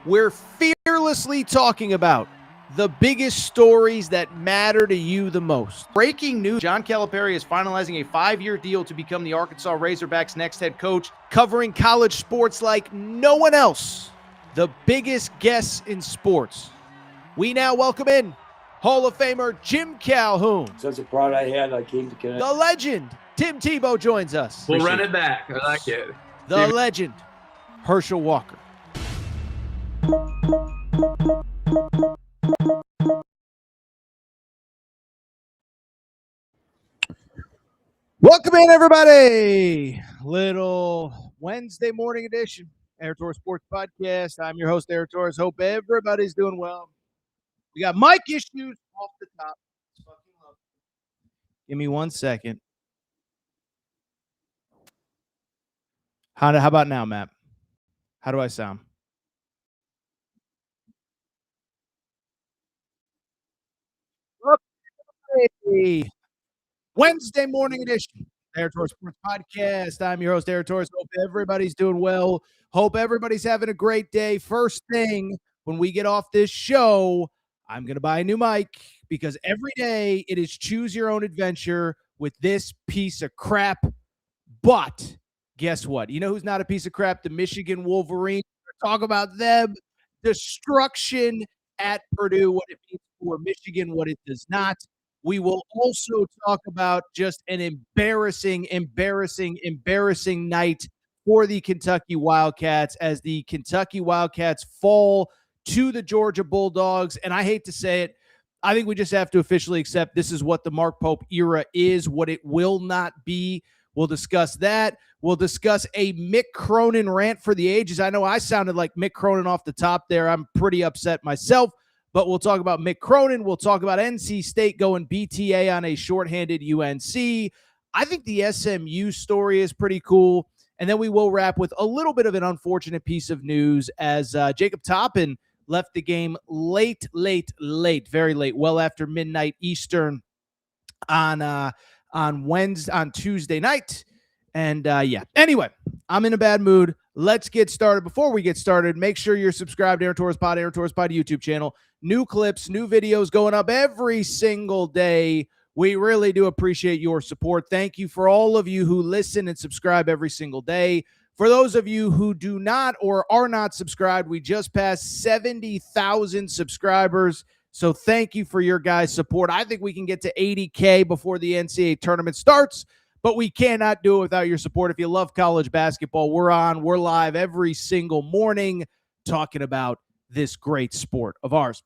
We're fearlessly talking about the biggest stories that matter to you the most. Breaking news, John Calipari is finalizing a 5-year deal to become the Arkansas Razorbacks' next head coach, covering college sports like no one else. The biggest guests in sports. We now welcome in Hall of Famer Jim Calhoun. Such a pride I had, I came to Connecticut. The legend, Tim Tebow, joins us. We'll run it back. I like it. The legend, Herschel Walker. Welcome in, everybody. Little Wednesday morning edition, Torres Sports Podcast. I'm your host, Torres. Hope everybody's doing well. We got mic issues off the top. Give me 1 second. How about now, Matt? How do I sound? Okay. Wednesday morning edition, Torres Sports Podcast. I'm your host, Torres. Hope everybody's doing well. Hope everybody's having a great day. First thing, when we get off this show, I'm going to buy a new mic because every day it is choose your own adventure with this piece of crap. But guess what? You know who's not a piece of crap? The Michigan Wolverines. Talk about them. Destruction at Purdue, what it means for Michigan, what it does not. We will also talk about just an embarrassing night for the Kentucky Wildcats as the Kentucky Wildcats fall to the Georgia Bulldogs. And I hate to say it, I think we just have to officially accept this is what the Mark Pope era is, what it will not be. We'll discuss that. We'll discuss a Mick Cronin rant for the ages. I know I sounded like Mick Cronin off the top there. I'm pretty upset myself, but we'll talk about Mick Cronin. We'll talk about NC State going BTA on a shorthanded UNC. I think the SMU story is pretty cool. And then we will wrap with a little bit of an unfortunate piece of news as Jacob Toppin left the game late, very late, well after midnight Eastern on Tuesday night. And anyway, I'm in a bad mood. Let's get started. Before we get started, make sure you're subscribed to Aaron Torres Pod YouTube channel. New clips, new videos going up every single day. We really do appreciate your support. Thank you for all of you who listen and subscribe every single day. For those of you who do not or are not subscribed, we just passed 70,000 subscribers. So thank you for your guys' support. I think we can get to 80K before the NCAA tournament starts, but we cannot do it without your support. If you love college basketball, we're live every single morning talking about this great sport of ours.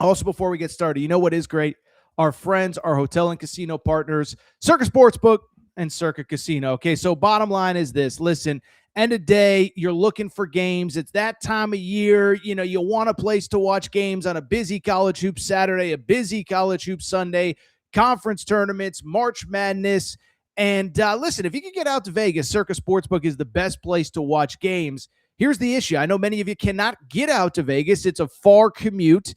Also, before we get started, you know what is great? Our friends, our hotel and casino partners, Circa Sportsbook and Circa Casino. Okay, so bottom line is this. Listen, end of day, you're looking for games. It's that time of year. You know, you want a place to watch games on a busy college hoops Saturday, a busy college hoops Sunday, conference tournaments, March Madness. And listen, if you can get out to Vegas, Circa Sportsbook is the best place to watch games. Here's the issue. I know many of you cannot get out to Vegas. It's a far commute.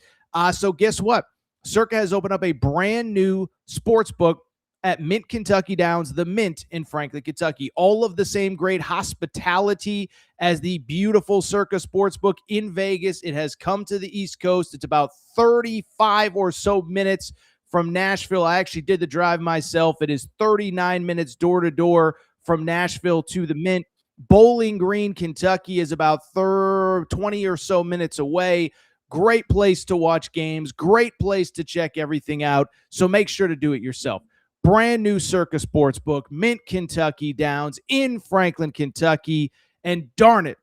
So guess what? Circa has opened up a brand new sportsbook at Mint Kentucky Downs, the Mint in Franklin, Kentucky. All of the same great hospitality as the beautiful Circa Sportsbook in Vegas. It has come to the East Coast. It's about 35 or so minutes from Nashville. I actually did the drive myself. It is 39 minutes door to door from Nashville to the Mint. Bowling Green, Kentucky is about 20 or so minutes away. Great place to watch games. Great place to check everything out. So make sure to do it yourself. Brand new Circa Sportsbook, Mint Kentucky Downs in Franklin, Kentucky. And darn it,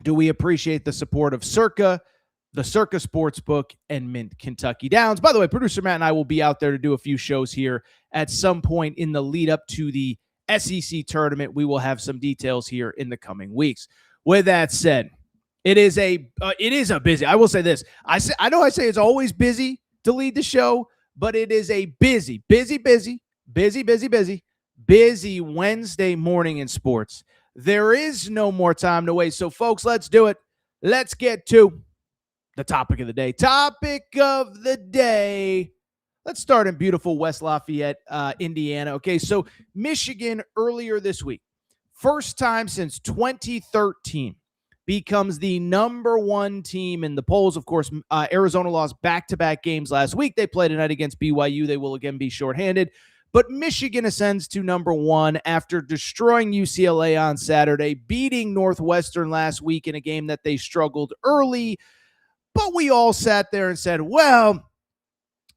do we appreciate the support of Circa, the Circa Sportsbook, and Mint Kentucky Downs. By the way, producer Matt and I will be out there to do a few shows here at some point in the lead up to the SEC tournament. We will have some details here in the coming weeks. With that said, it is a busy. I will say this. I know I say it's always busy to lead the show, but it is a busy Wednesday morning in sports. There is no more time to waste. So, folks, let's do it. Let's get to the topic of the day. Let's start in beautiful West Lafayette, Indiana. Okay, so Michigan earlier this week, first time since 2013, becomes the number 1 team in the polls. Of course, Arizona lost back-to-back games last week. They played tonight against BYU. They will again be shorthanded. But Michigan ascends to number 1 after destroying UCLA on Saturday, beating Northwestern last week in a game that they struggled early. But we all sat there and said, well,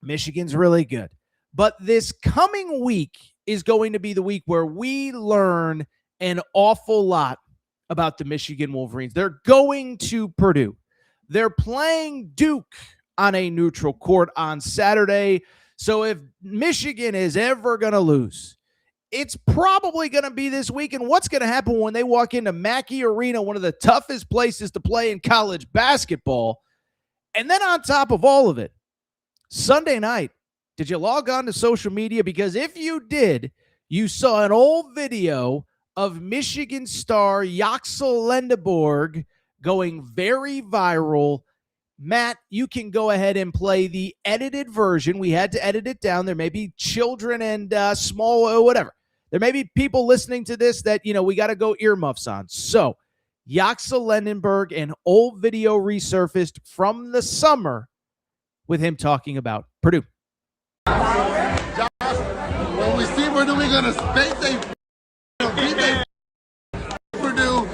Michigan's really good. But this coming week is going to be the week where we learn an awful lot about the Michigan Wolverines. They're going to Purdue. They're playing Duke on a neutral court on Saturday. So if Michigan is ever going to lose, it's probably going to be this week. And what's going to happen when they walk into Mackey Arena, one of the toughest places to play in college basketball? And then on top of all of it, Sunday night, did you log on to social media? Because if you did, you saw an old video of Michigan star Yaxel Lendeborg going very viral. Matt, you can go ahead and play the edited version. We had to edit it down. There may be children and small, whatever. There may be people listening to this that, we got to go earmuffs on. So Yaxel Lendeborg, an old video resurfaced from the summer with him talking about Purdue. Josh, when we see Purdue, we're going to spank they beat they Purdue,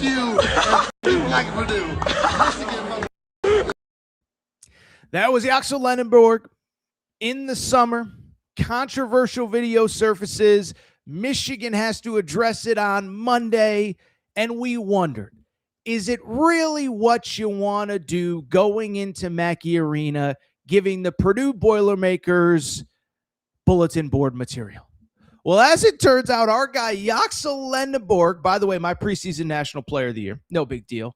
you, and people like Purdue. Michigan. That was Yaxel Lendeborg in the summer. Controversial video surfaces. Michigan has to address it on Monday, and we wondered, is it really what you want to do going into Mackey Arena, giving the Purdue Boilermakers bulletin board material? Well, as it turns out, our guy Yaxel Lendeborg, by the way, my preseason National Player of the Year, no big deal.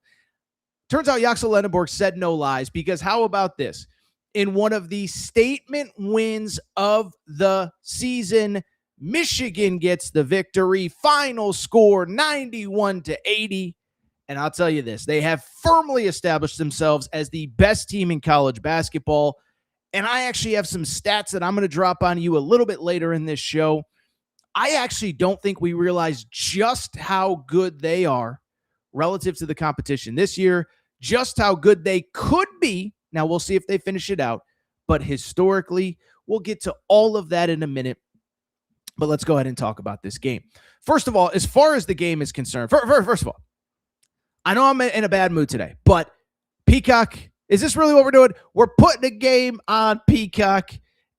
Turns out Yaxel Lendeborg said no lies, because how about this? In one of the statement wins of the season, Michigan gets the victory. Final score 91-80. And I'll tell you this, they have firmly established themselves as the best team in college basketball. And I actually have some stats that I'm going to drop on you a little bit later in this show. I actually don't think we realize just how good they are relative to the competition this year, just how good they could be. Now, we'll see if they finish it out. But historically, we'll get to all of that in a minute. But let's go ahead and talk about this game. First of all, as far as the game is concerned, first of all, I know I'm in a bad mood today, but Peacock, is this really what we're doing? We're putting a game on Peacock.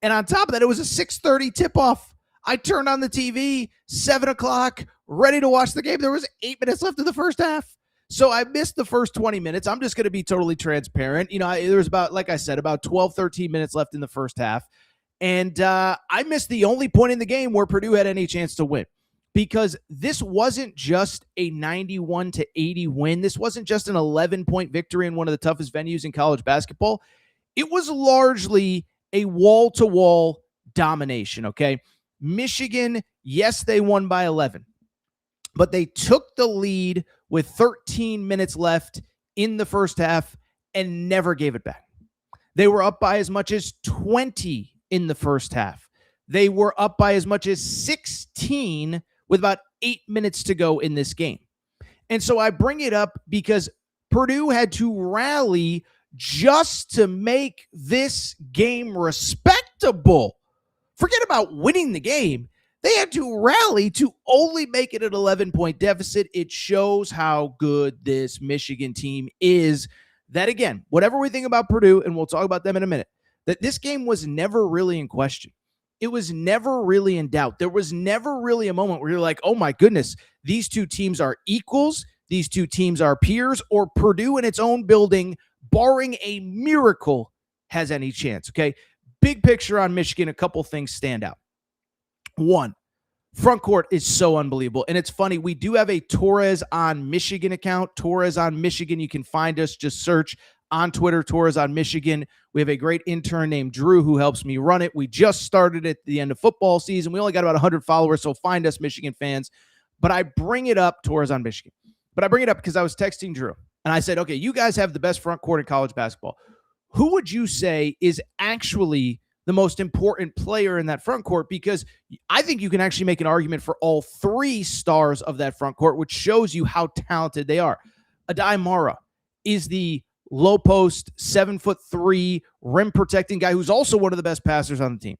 And on top of that, it was a 6:30 tip-off. I turned on the TV, 7 o'clock, ready to watch the game. There was 8 minutes left in the first half. So I missed the first 20 minutes. I'm just going to be totally transparent. There was about, like I said, about 12, 13 minutes left in the first half. And I missed the only point in the game where Purdue had any chance to win. Because this wasn't just a 91-80 win. This wasn't just an 11-point victory in one of the toughest venues in college basketball. It was largely a wall-to-wall domination, okay? Michigan, yes, they won by 11. But they took the lead with 13 minutes left in the first half and never gave it back. They were up by as much as 20 in the first half. They were up by as much as 16 with about 8 minutes to go in this game. And so I bring it up because Purdue had to rally just to make this game respectable. Forget about winning the game. They had to rally to only make it an 11-point deficit. It shows how good this Michigan team is. That, again, whatever we think about Purdue, and we'll talk about them in a minute, that this game was never really in question. It was never really in doubt. There was never really a moment where you're like, oh my goodness, these two teams are equals. These two teams are peers, or Purdue in its own building, barring a miracle, has any chance. Okay. Big picture on Michigan. A couple things stand out. One, front court is so unbelievable. And it's funny. We do have a Torres on Michigan account. Torres on Michigan. You can find us. Just search on Twitter, Torres on Michigan. We have a great intern named Drew who helps me run it. We just started at the end of football season. We only got about 100 followers, so find us, Michigan fans. But I bring it up, Torres on Michigan. But I bring it up because I was texting Drew, and I said, okay, you guys have the best front court in college basketball. Who would you say is actually the most important player in that front court? Because I think you can actually make an argument for all three stars of that front court, which shows you how talented they are. Adai Mara is the low post, 7'3" rim protecting guy who's also one of the best passers on the team.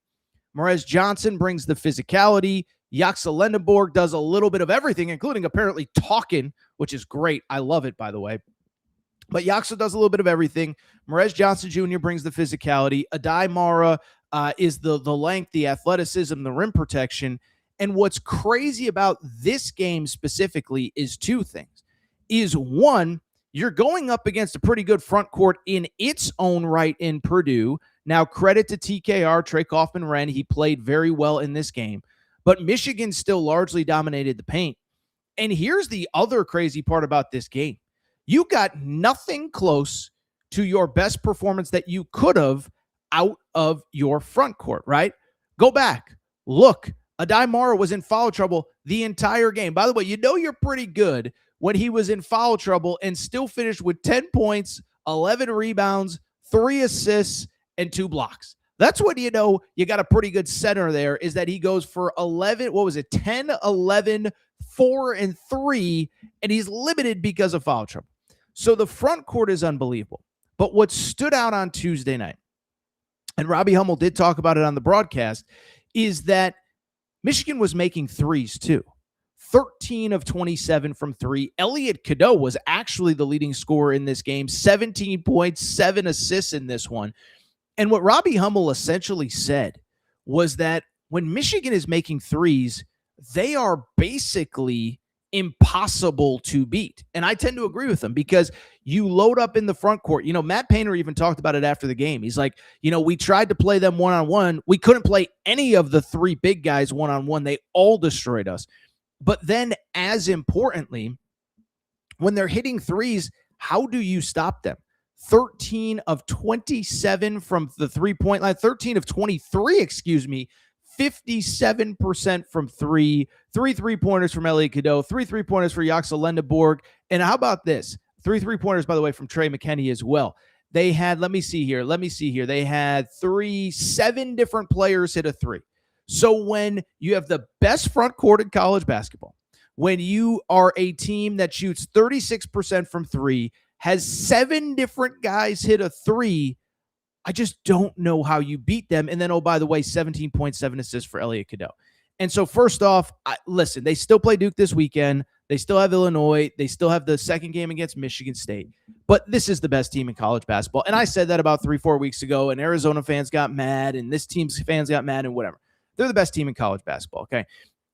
Morez Johnson brings the physicality. Yaxa Lendenborg does a little bit of everything, including apparently talking, which is great. I love it, by the way. But Yaxa does a little bit of everything. Morez Johnson Jr. brings the physicality. Adai Mara is the length, the athleticism, the rim protection. And what's crazy about this game specifically is two things. Is one, you're going up against a pretty good front court in its own right in Purdue. Now, credit to TKR, Trey Kaufman-Renn. He played very well in this game. But Michigan still largely dominated the paint. And here's the other crazy part about this game. You got nothing close to your best performance that you could have out of your front court, right? Go back. Look, Adai Mara was in foul trouble the entire game. By the way, you know you're pretty good when he was in foul trouble and still finished with 10 points, 11 rebounds, 3 assists, and 2 blocks. That's when you know you got a pretty good center there, is that he goes for 11, 10, 11, 4, and 3, and he's limited because of foul trouble. So the front court is unbelievable. But what stood out on Tuesday night, and Robbie Hummel did talk about it on the broadcast, is that Michigan was making threes too. 13 of 27 from 3. Elliot Cadeau was actually the leading scorer in this game, 17 points, 7 assists in this one. And what Robbie Hummel essentially said was that when Michigan is making threes, they are basically impossible to beat. And I tend to agree with him because you load up in the front court. You know, Matt Painter even talked about it after the game. He's like, you know, we tried to play them one-on-one. We couldn't play any of the 3 big guys one-on-one. They all destroyed us. But then, as importantly, when they're hitting threes, how do you stop them? 13 of 27 from the three-point line, 13 of 23, 57% from 3, 3 3-pointers from Elliot Cadeau, 3 3-pointers for Yaxa Lendenborg. And how about this? 3 3-pointers, by the way, from Trey McKinney as well. They had, let me see here. They had 7 different players hit a 3. So when you have the best front court in college basketball, when you are a team that shoots 36% from 3, has 7 different guys hit a 3, I just don't know how you beat them. And then, oh, by the way, 17.7 assists for Elliot Cadeau. And so first off, listen, they still play Duke this weekend. They still have Illinois. They still have the second game against Michigan State. But this is the best team in college basketball. And I said that about 3-4 weeks ago, and Arizona fans got mad, and this team's fans got mad, and whatever. They're the best team in college basketball, okay?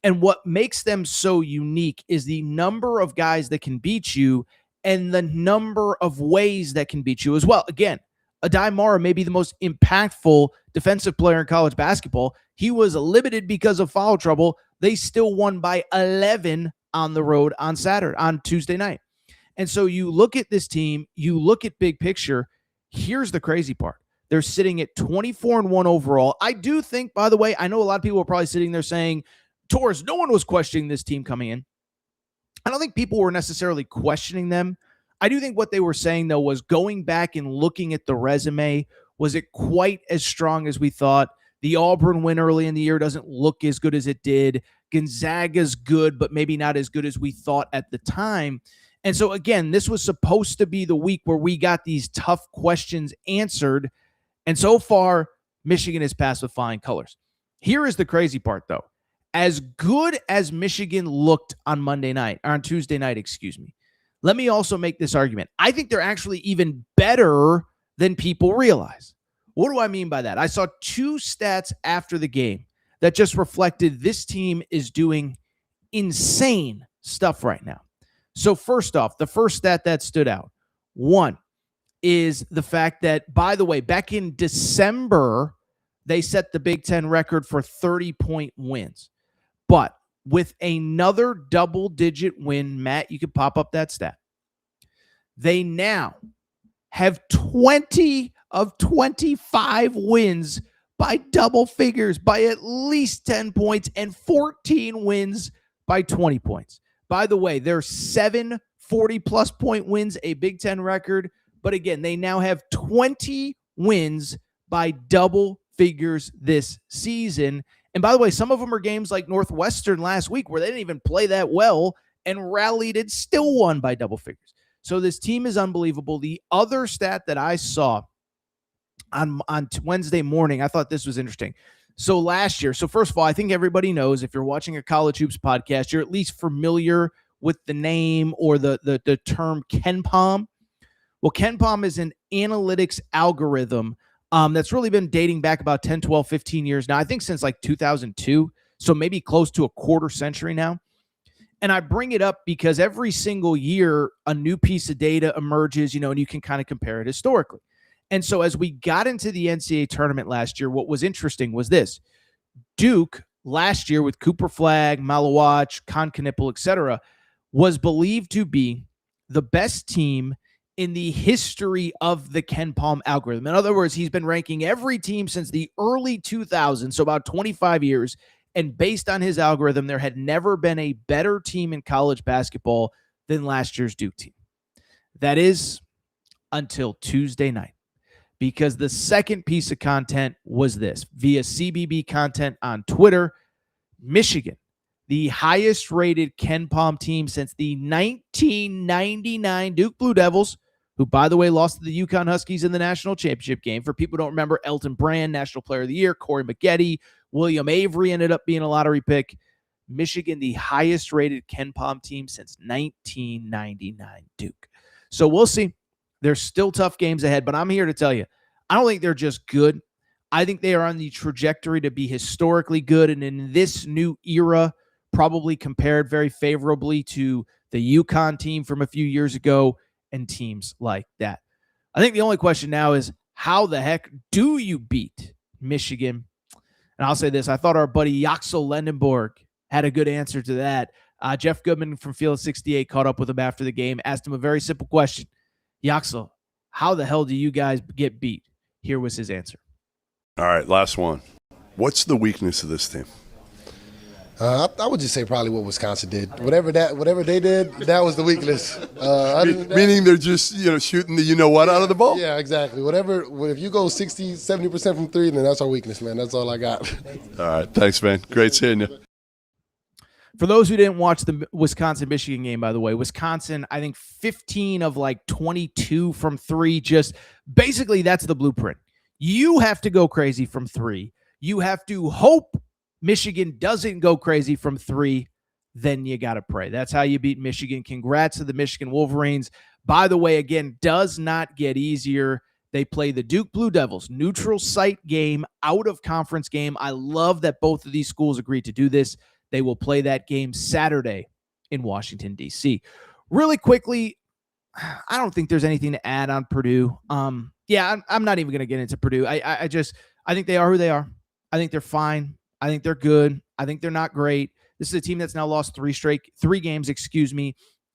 And what makes them so unique is the number of guys that can beat you and the number of ways that can beat you as well. Again, Adai Mara may be the most impactful defensive player in college basketball. He was limited because of foul trouble. They still won by 11 on the road on Tuesday night. And so you look at this team, you look at big picture. Here's the crazy part. They're sitting at 24-1 overall. I do think, by the way, I know a lot of people are probably sitting there saying, Torres, no one was questioning this team coming in. I don't think people were necessarily questioning them. I do think what they were saying, though, was going back and looking at the resume, was it quite as strong as we thought? The Auburn win early in the year doesn't look as good as it did. Gonzaga's good, but maybe not as good as we thought at the time. And so, again, this was supposed to be the week where we got these tough questions answered. And so far, Michigan has passed with flying colors. Here is the crazy part, though. As good as Michigan looked on Tuesday night, let me also make this argument. I think they're actually even better than people realize. What do I mean by that? I saw 2 stats after the game that just reflected this team is doing insane stuff right now. So first off, the first stat that stood out, 1, is the fact that, by the way, back in December, they set the Big Ten record for 30-point wins. But with another double-digit win, Matt, you could pop up that stat. They now have 20 of 25 wins by double figures, by at least 10 points, and 14 wins by 20 points. By the way, there are 7 40-plus point wins, a Big Ten record. But again, they now have 20 wins by double figures this season. And by the way, some of them are games like Northwestern last week where they didn't even play that well and rallied and still won by double figures. So this team is unbelievable. The other stat that I saw on Wednesday morning, I thought this was interesting. So last year, so first of all, I think everybody knows, if you're watching a College Hoops podcast, you're at least familiar with the name or the term KenPom. Well, KenPom is an analytics algorithm that's really been dating back about 10, 12, 15 years now. I think since like 2002, so maybe close to a quarter century now. And I bring it up because every single year, a new piece of data emerges, and you can kind of compare it historically. And so as we got into the NCAA tournament last year, what was interesting was this. Duke last year with Cooper Flagg, Malawach, Con Knipple, etc., was believed to be the best team in the history of the KenPom algorithm. In other words, he's been ranking every team since the early 2000s, so about 25 years. And based on his algorithm, there had never been a better team in college basketball than last year's Duke team. That is until Tuesday night, because the second piece of content was this. Via CBB content on Twitter, Michigan, the highest rated KenPom team since the 1999 Duke Blue Devils, who, by the way, lost to the UConn Huskies in the national championship game. For people who don't remember, Elton Brand, National Player of the Year, Corey Maggette, William Avery ended up being a lottery pick. Michigan, the highest rated KenPom team since 1999 Duke. So we'll see. There's still tough games ahead, but I'm here to tell you, I don't think they're just good. I think they are on the trajectory to be historically good, and in this new era, probably compared very favorably to the UConn team from a few years ago and teams like that. I think the only question now is, how the heck do you beat Michigan? And I'll say this, I thought our buddy Yaxel Lendenborg had a good answer to that. Jeff Goodman from Field 68 caught up with him after the game, asked him a very simple question. Yaxel, how the hell do you guys get beat? Here was his answer. All right, last one. What's the weakness of this team? I would just say probably what Wisconsin did. Whatever they did, that was the weakness. Meaning they're just shooting the you-know-what out of the ball? Yeah, exactly. If you go 60, 70% from three, then that's our weakness, man. That's all I got. All right, thanks, man. Great seeing you. For those who didn't watch the Wisconsin-Michigan game, by the way, Wisconsin, I think 15 of like 22 from three. Just basically that's the blueprint. You have to go crazy from three. You have to hope Michigan doesn't go crazy from three. Then you got to pray. That's how you beat Michigan. Congrats to the Michigan Wolverines. By the way, again, does not get easier. They play the Duke Blue Devils, neutral site game, out of conference game. I love that both of these schools agreed to do this. They will play that game Saturday in Washington, D.C. Really quickly, I don't think there's anything to add on Purdue. I'm not even going to get into Purdue. I think they are who they are. I think they're fine. I think they're good. I think they're not great. This is a team that's now lost three games,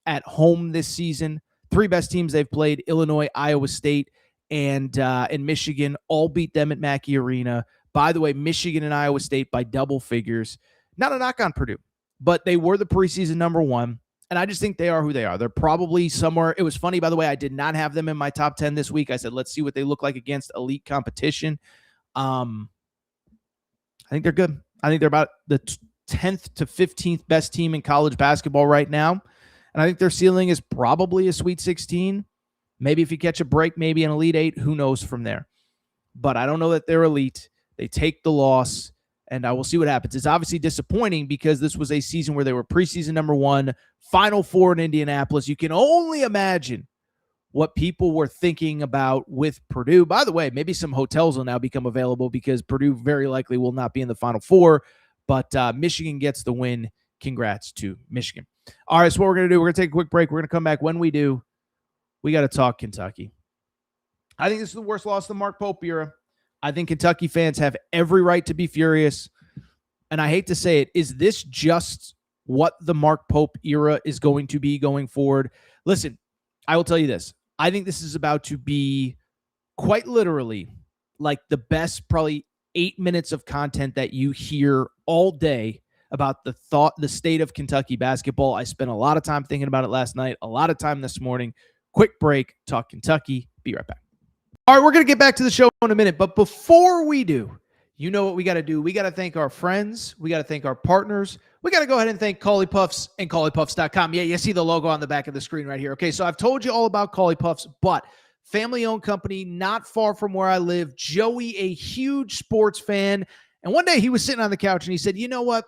at home this season. Three best teams they've played, Illinois, Iowa State, and Michigan, all beat them at Mackey Arena. By the way, Michigan and Iowa State by double figures. Not a knock on Purdue, but they were the preseason number one, and I just think they are who they are. They're probably somewhere. It was funny, by the way, I did not have them in my top 10 this week. I said, let's see what they look like against elite competition. I think they're good. I think they're about the 10th to 15th best team in college basketball right now, and I think their ceiling is probably a Sweet 16. Maybe if you catch a break, maybe an Elite 8. Who knows from there? But I don't know that they're elite. They take the loss. And I will see what happens. It's obviously disappointing because this was a season where they were preseason number one, Final Four in Indianapolis. You can only imagine what people were thinking about with Purdue. By the way, maybe some hotels will now become available because Purdue very likely will not be in the Final Four. But Michigan gets the win. Congrats to Michigan. All right, so what we're going to do, we're going to take a quick break. We're going to come back. When we do, we got to talk Kentucky. I think this is the worst loss of the Mark Pope era. I think Kentucky fans have every right to be furious. And I hate to say it, is this just what the Mark Pope era is going to be going forward? Listen, I will tell you this. I think this is about to be quite literally like the best probably 8 minutes of content that you hear all day about the state of Kentucky basketball. I spent a lot of time thinking about it last night, a lot of time this morning. Quick break, talk Kentucky. Be right back. All right, we're going to get back to the show in a minute, but before we do, you know what we got to do. We got to thank our friends. We got to thank our partners. We got to go ahead and thank Cauley Puffs and CauleyPuffs.com. Yeah, you see the logo on the back of the screen right here. Okay, so I've told you all about Cauley Puffs, but family-owned company, not far from where I live. Joey, a huge sports fan. And one day he was sitting on the couch and he said, you know what?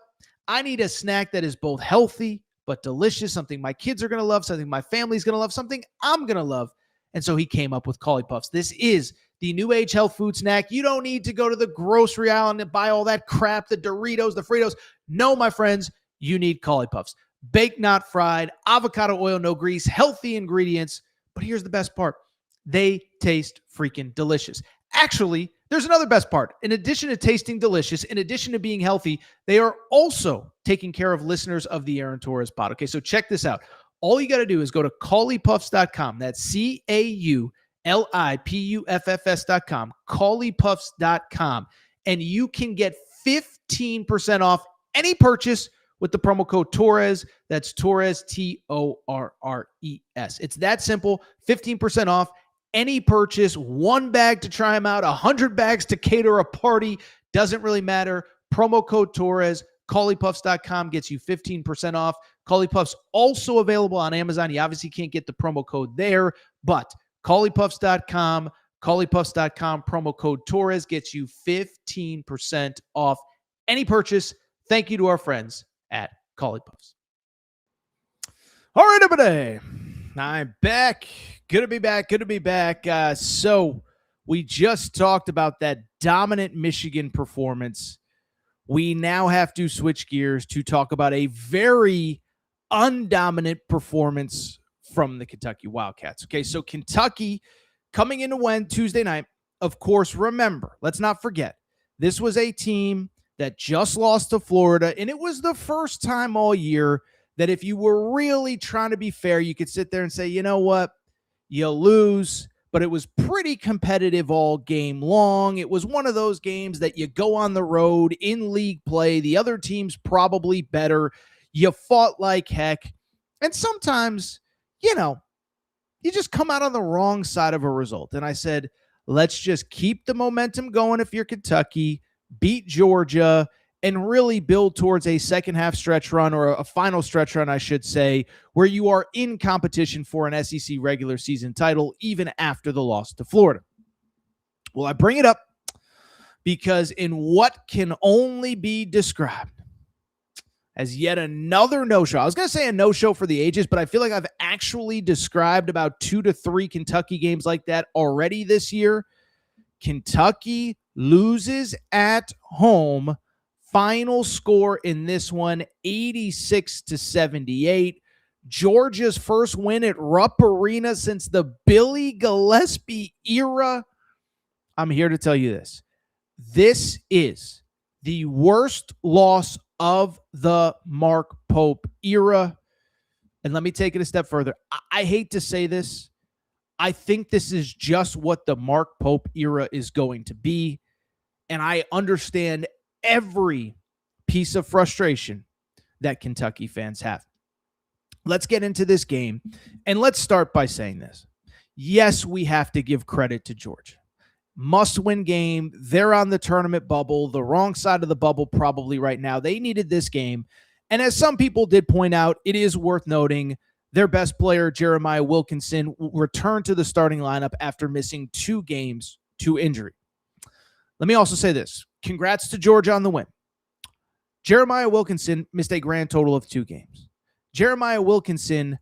I need a snack that is both healthy but delicious, something my kids are going to love, something my family's going to love, something I'm going to love. And so he came up with Cauley Puffs. This is the new age health food snack. You don't need to go to the grocery aisle and buy all that crap, the Doritos, the Fritos. No, my friends, you need Cauley Puffs. Baked, not fried, avocado oil, no grease, healthy ingredients. But here's the best part. They taste freaking delicious. Actually, there's another best part. In addition to tasting delicious, in addition to being healthy, they are also taking care of listeners of the Aaron Torres pod. Okay, so check this out. All you got to do is go to CauleyPuffs.com. That's CauleyPuffs.com, CauleyPuffs.com, and you can get 15% off any purchase with the promo code Torres. That's Torres, Torres. It's that simple. 15% off any purchase. One bag to try them out, 100 bags to cater a party. Doesn't really matter. Promo code Torres. CauleyPuffs.com gets you 15% off. Cauley Puffs also available on Amazon. You obviously can't get the promo code there, but CauleyPuffs.com, CauleyPuffs.com, promo code Torres gets you 15% off any purchase. Thank you to our friends at Cauley Puffs. All right, everybody. I'm back. Good to be back. So we just talked about that dominant Michigan performance. We now have to switch gears to talk about a very undominant performance from the Kentucky Wildcats. Okay, so Kentucky coming into Tuesday night, of course, remember, let's not forget, this was a team that just lost to Florida, and it was the first time all year that if you were really trying to be fair, you could sit there and say, you know what, you lose, but it was pretty competitive all game long. It was one of those games that you go on the road in league play. The other team's probably better. You fought like heck. And sometimes, you just come out on the wrong side of a result. And I said, let's just keep the momentum going if you're Kentucky, beat Georgia, and really build towards a second half stretch run, or a final stretch run, I should say, where you are in competition for an SEC regular season title, even after the loss to Florida. Well, I bring it up because in what can only be described as yet another no-show. I was going to say a no-show for the ages, but I feel like I've actually described about 2 to 3 Kentucky games like that already this year. Kentucky loses at home. Final score in this one, 86-78. Georgia's first win at Rupp Arena since the Billy Gillispie era. I'm here to tell you this. This is the worst loss of the Mark Pope era. And let me take it a step further. I hate to say this. I think this is just what the Mark Pope era is going to be. And I understand every piece of frustration that Kentucky fans have. Let's get into this game, and let's start by saying this. Yes, we have to give credit to Georgia. Must-win game. They're on the tournament bubble, the wrong side of the bubble probably right now. They needed this game, and as some people did point out, it is worth noting their best player, Jeremiah Wilkinson, returned to the starting lineup after missing 2 games to injury. Let me also say this. Congrats to Georgia on the win. Jeremiah Wilkinson missed a grand total of 2 games. Jeremiah Wilkinson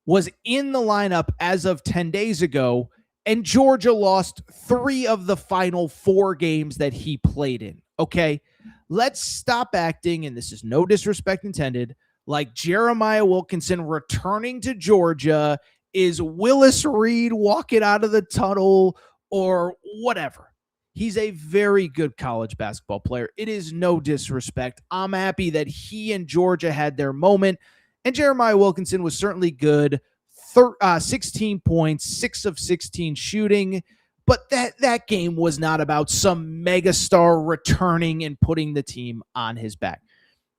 was in the lineup as of 10 days ago, and Georgia lost 3 of the final 4 games that he played in. Okay? Let's stop acting, and this is no disrespect intended, like Jeremiah Wilkinson returning to Georgia is Willis Reed walking out of the tunnel or whatever. He's a very good college basketball player. It is no disrespect. I'm happy that he and Georgia had their moment, and Jeremiah Wilkinson was certainly good. 16 points, 6 of 16 shooting, but that game was not about some megastar returning and putting the team on his back.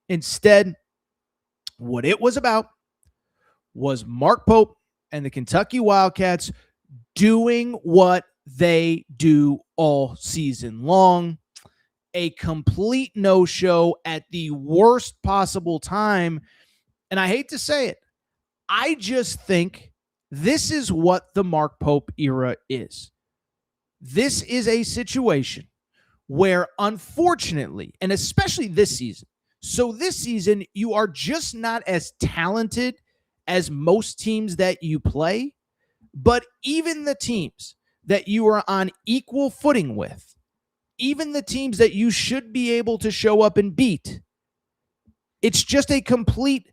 Instead, what it was about was Mark Pope and the Kentucky Wildcats doing what they do all season long, a complete no-show at the worst possible time. And I hate to say it, I just think this is what the Mark Pope era is. This is a situation where, unfortunately, and especially this season, so this season, you are just not as talented as most teams that you play, but even the teams that you are on equal footing with, even the teams that you should be able to show up and beat, it's just a complete,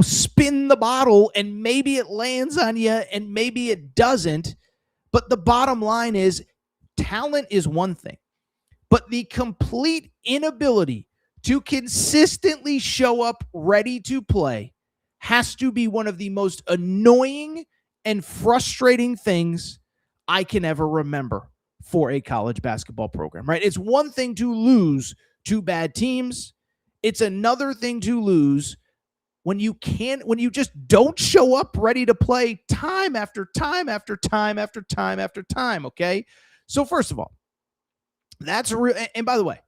spin the bottle, and maybe it lands on you and maybe it doesn't. But the bottom line is talent is one thing, but the complete inability to consistently show up ready to play has to be one of the most annoying and frustrating things I can ever remember for a college basketball program, right? It's one thing to lose to bad teams. It's another thing to lose when you just don't show up ready to play time after time after time after time after time, okay? So first of all, that's real. And by the way,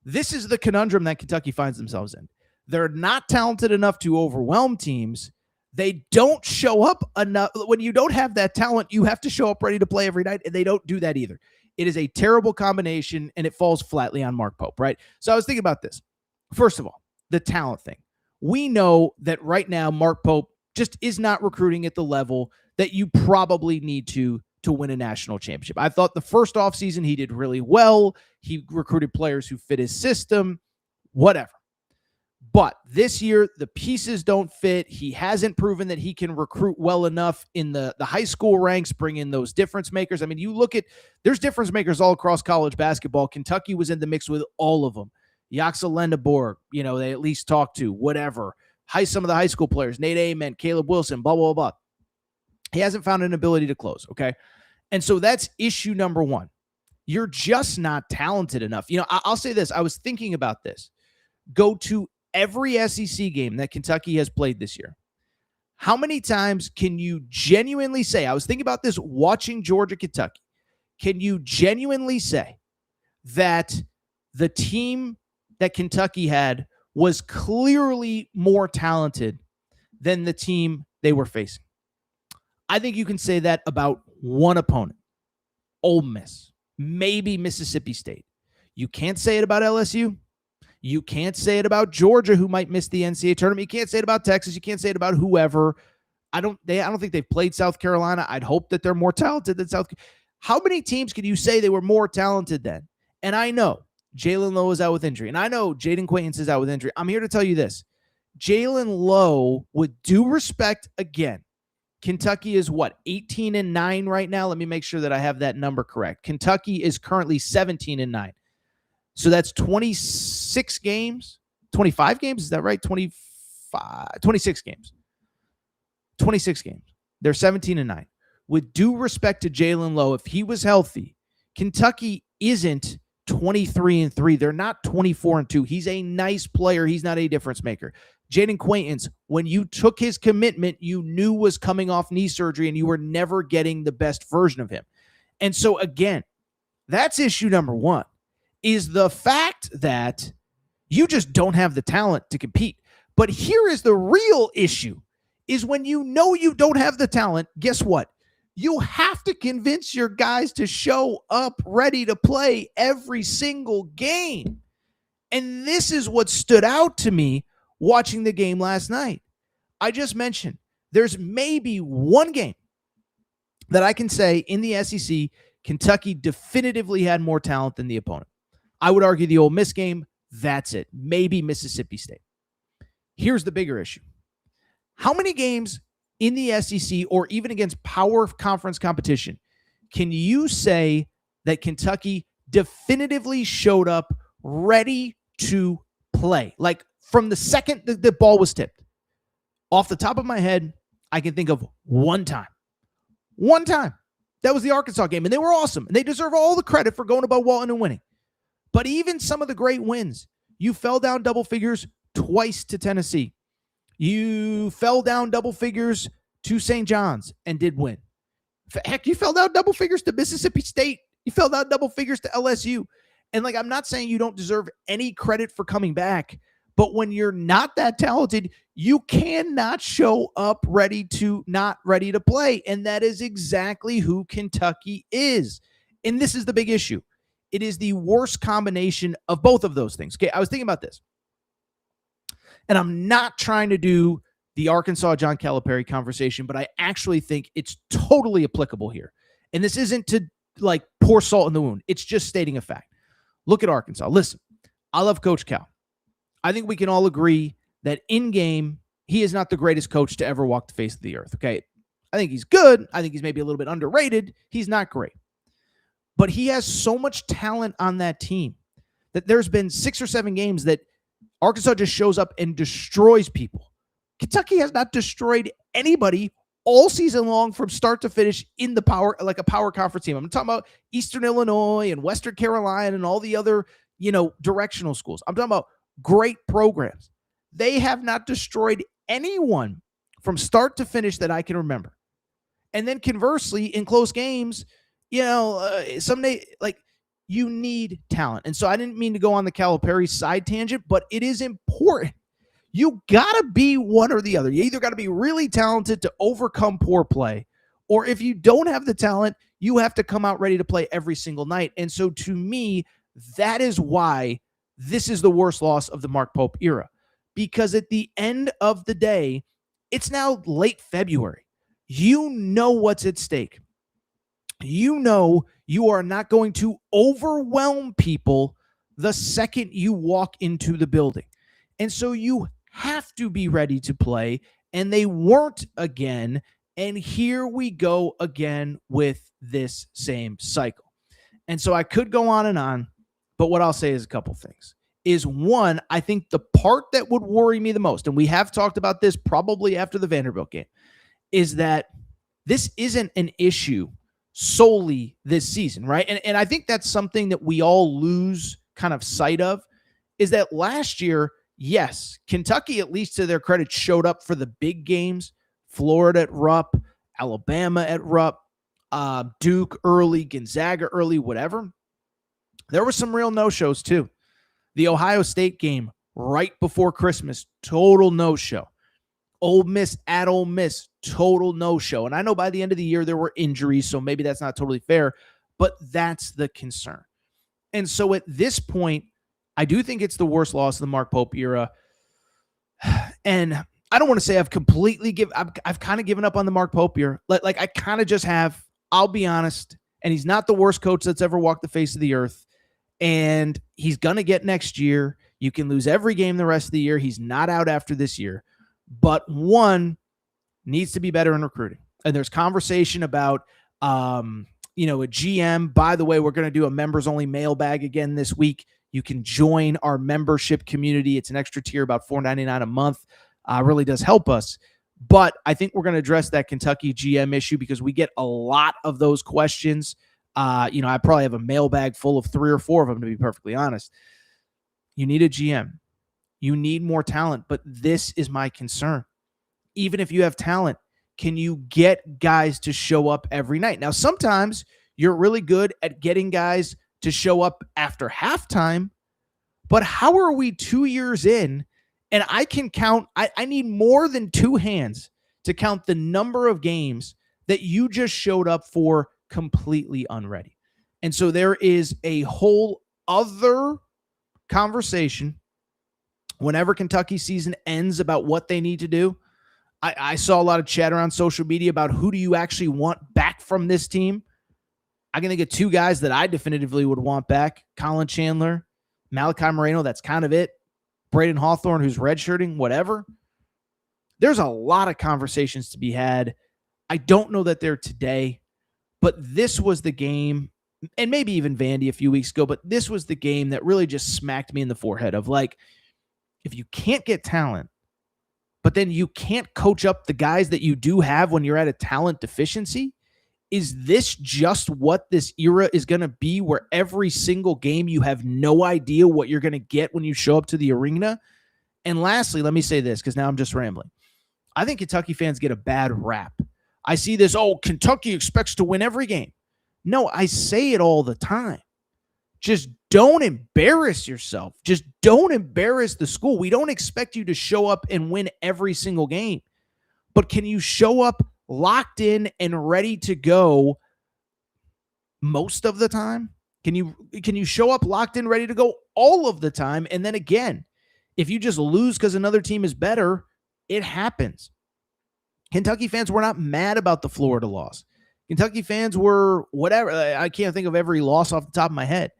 this is the conundrum that Kentucky finds themselves in. They're not talented enough to overwhelm teams. They don't show up enough. When you don't have that talent, you have to show up ready to play every night, and they don't do that either. It is a terrible combination, and it falls flatly on Mark Pope, right? So I was thinking about this. First of all, the talent thing. We know that right now Mark Pope just is not recruiting at the level that you probably need to win a national championship. I thought the first offseason he did really well. He recruited players who fit his system, whatever. But this year, the pieces don't fit. He hasn't proven that he can recruit well enough in the high school ranks, bring in those difference makers. I mean, you look at, there's difference makers all across college basketball. Kentucky was in the mix with all of them. Yaxa Lendeborg, they at least talked to, whatever. Some of the high school players, Nate Ament, Caleb Wilson, blah, blah, blah. He hasn't found an ability to close, okay? And so that's issue number one. You're just not talented enough. I'll say this. I was thinking about this. Go to every SEC game that Kentucky has played this year. How many times can you genuinely say, I was thinking about this watching Georgia, Kentucky. Can you genuinely say that the team that Kentucky had was clearly more talented than the team they were facing? I think you can say that about one opponent, Ole Miss, maybe Mississippi State. You can't say it about LSU. You can't say it about Georgia, who might miss the NCAA tournament. You can't say it about Texas. You can't say it about whoever. I don't think they've played South Carolina. I'd hope that they're more talented than South Carolina. How many teams can you say they were more talented than? And I know Jalen Lowe is out with injury, and I know Jaden Quaintance is out with injury. I'm here to tell you this. Jalen Lowe, with due respect, again, Kentucky is 18-9 right now? Let me make sure that I have that number correct. Kentucky is currently 17-9. So that's 26 games, 25 games. Is that right? 26 games. 26 games. They're 17-9. With due respect to Jalen Lowe, if he was healthy, Kentucky isn't 23-3. They're not 24-2. He's a nice player. He's not a difference maker. Jaden Quaintance, when you took his commitment, you knew was coming off knee surgery and you were never getting the best version of him. And so again, that's issue number one, is the fact that you just don't have the talent to compete. But here is the real issue, is when you know you don't have the talent, guess what? You have to convince your guys to show up ready to play every single game. And this is what stood out to me watching the game last night. I just mentioned there's maybe one game that I can say in the SEC, Kentucky definitively had more talent than the opponent. I would argue the Ole Miss game, that's it. Maybe Mississippi State. Here's the bigger issue. How many games in the SEC or even against power conference competition can you say that Kentucky definitively showed up ready to play? Like from the second the ball was tipped. Off the top of my head, I can think of one time. One time. That was the Arkansas game, and they were awesome. And they deserve all the credit for going above Walton and winning. But even some of the great wins, you fell down double figures twice to Tennessee. You fell down double figures to St. John's and did win. Heck, you fell down double figures to Mississippi State. You fell down double figures to LSU. And like, I'm not saying you don't deserve any credit for coming back, but when you're not that talented, you cannot show up not ready to play. And that is exactly who Kentucky is. And this is the big issue. It is the worst combination of both of those things. Okay, I was thinking about this. And I'm not trying to do the Arkansas John Calipari conversation, but I actually think it's totally applicable here. And this isn't to like pour salt in the wound. It's just stating a fact. Look at Arkansas. Listen, I love Coach Cal. I think we can all agree that in game, he is not the greatest coach to ever walk the face of the earth. Okay. I think he's good. I think he's maybe a little bit underrated. He's not great. But he has so much talent on that team that there's been 6 or 7 games that Arkansas just shows up and destroys people. Kentucky has not destroyed anybody all season long from start to finish in the power, like a power conference team. I'm talking about Eastern Illinois and Western Carolina and all the other, directional schools. I'm talking about great programs. They have not destroyed anyone from start to finish that I can remember. And then conversely, in close games, someday, like, you need talent. And so I didn't mean to go on the Calipari side tangent, but it is important. You got to be one or the other. You either got to be really talented to overcome poor play, or if you don't have the talent, you have to come out ready to play every single night. And so to me, that is why this is the worst loss of the Mark Pope era. Because at the end of the day, it's now late February. You know what's at stake. You know you are not going to overwhelm people the second you walk into the building. And so you have to be ready to play, and they weren't again. And here we go again with this same cycle. And so I could go on, but what I'll say is a couple things. Is one, I think the part that would worry me the most, and we have talked about this probably after the Vanderbilt game, is that this isn't an issue solely this season, right? And I think that's something that we all lose kind of sight of, is that last year, yes, Kentucky, at least to their credit, showed up for the big games. Florida at Rupp, Alabama at Rupp, Duke early, Gonzaga early, whatever. There were some real no-shows too. The Ohio State game right before Christmas, total no-show. Ole Miss at Ole Miss, total no-show. And I know by the end of the year there were injuries, so maybe that's not totally fair, but that's the concern. And so at this point, I do think it's the worst loss of the Mark Pope era. And I don't want to say I've kind of given up on the Mark Pope era. Like I kind of just have, I'll be honest, and he's not the worst coach that's ever walked the face of the earth. And he's going to get next year. You can lose every game the rest of the year. He's not out after this year. But one, needs to be better in recruiting. And there's conversation about, a GM. By the way, we're going to do a members-only mailbag again this week. You can join our membership community. It's an extra tier, about $4.99 a month. Really does help us. But I think we're going to address that Kentucky GM issue because we get a lot of those questions. I probably have a mailbag full of 3 or 4 of them, to be perfectly honest. You need a GM. You need more talent, but this is my concern. Even if you have talent, can you get guys to show up every night? Now, sometimes you're really good at getting guys to show up after halftime, but how are we 2 years in? And I can count, I need more than 2 hands to count the number of games that you just showed up for completely unready. And so there is a whole other conversation whenever Kentucky season ends about what they need to do. I saw a lot of chatter on social media about who do you actually want back from this team. I can think of 2 guys that I definitively would want back. Colin Chandler, Malachi Moreno, that's kind of it. Braden Hawthorne, who's redshirting, whatever. There's a lot of conversations to be had. I don't know that they're today, but this was the game, and maybe even Vandy a few weeks ago, but this was the game that really just smacked me in the forehead of, like, if you can't get talent, but then you can't coach up the guys that you do have when you're at a talent deficiency, is this just what this era is going to be, where every single game you have no idea what you're going to get when you show up to the arena? And lastly, let me say this, because now I'm just rambling. I think Kentucky fans get a bad rap. I see this, Kentucky expects to win every game. No, I say it all the time. Just don't embarrass yourself. Just don't embarrass the school. We don't expect you to show up and win every single game. But can you show up locked in and ready to go most of the time? Can you show up locked in, ready to go all of the time? And then again, if you just lose because another team is better, it happens. Kentucky fans were not mad about the Florida loss. Kentucky fans were whatever. I can't think of every loss off the top of my head.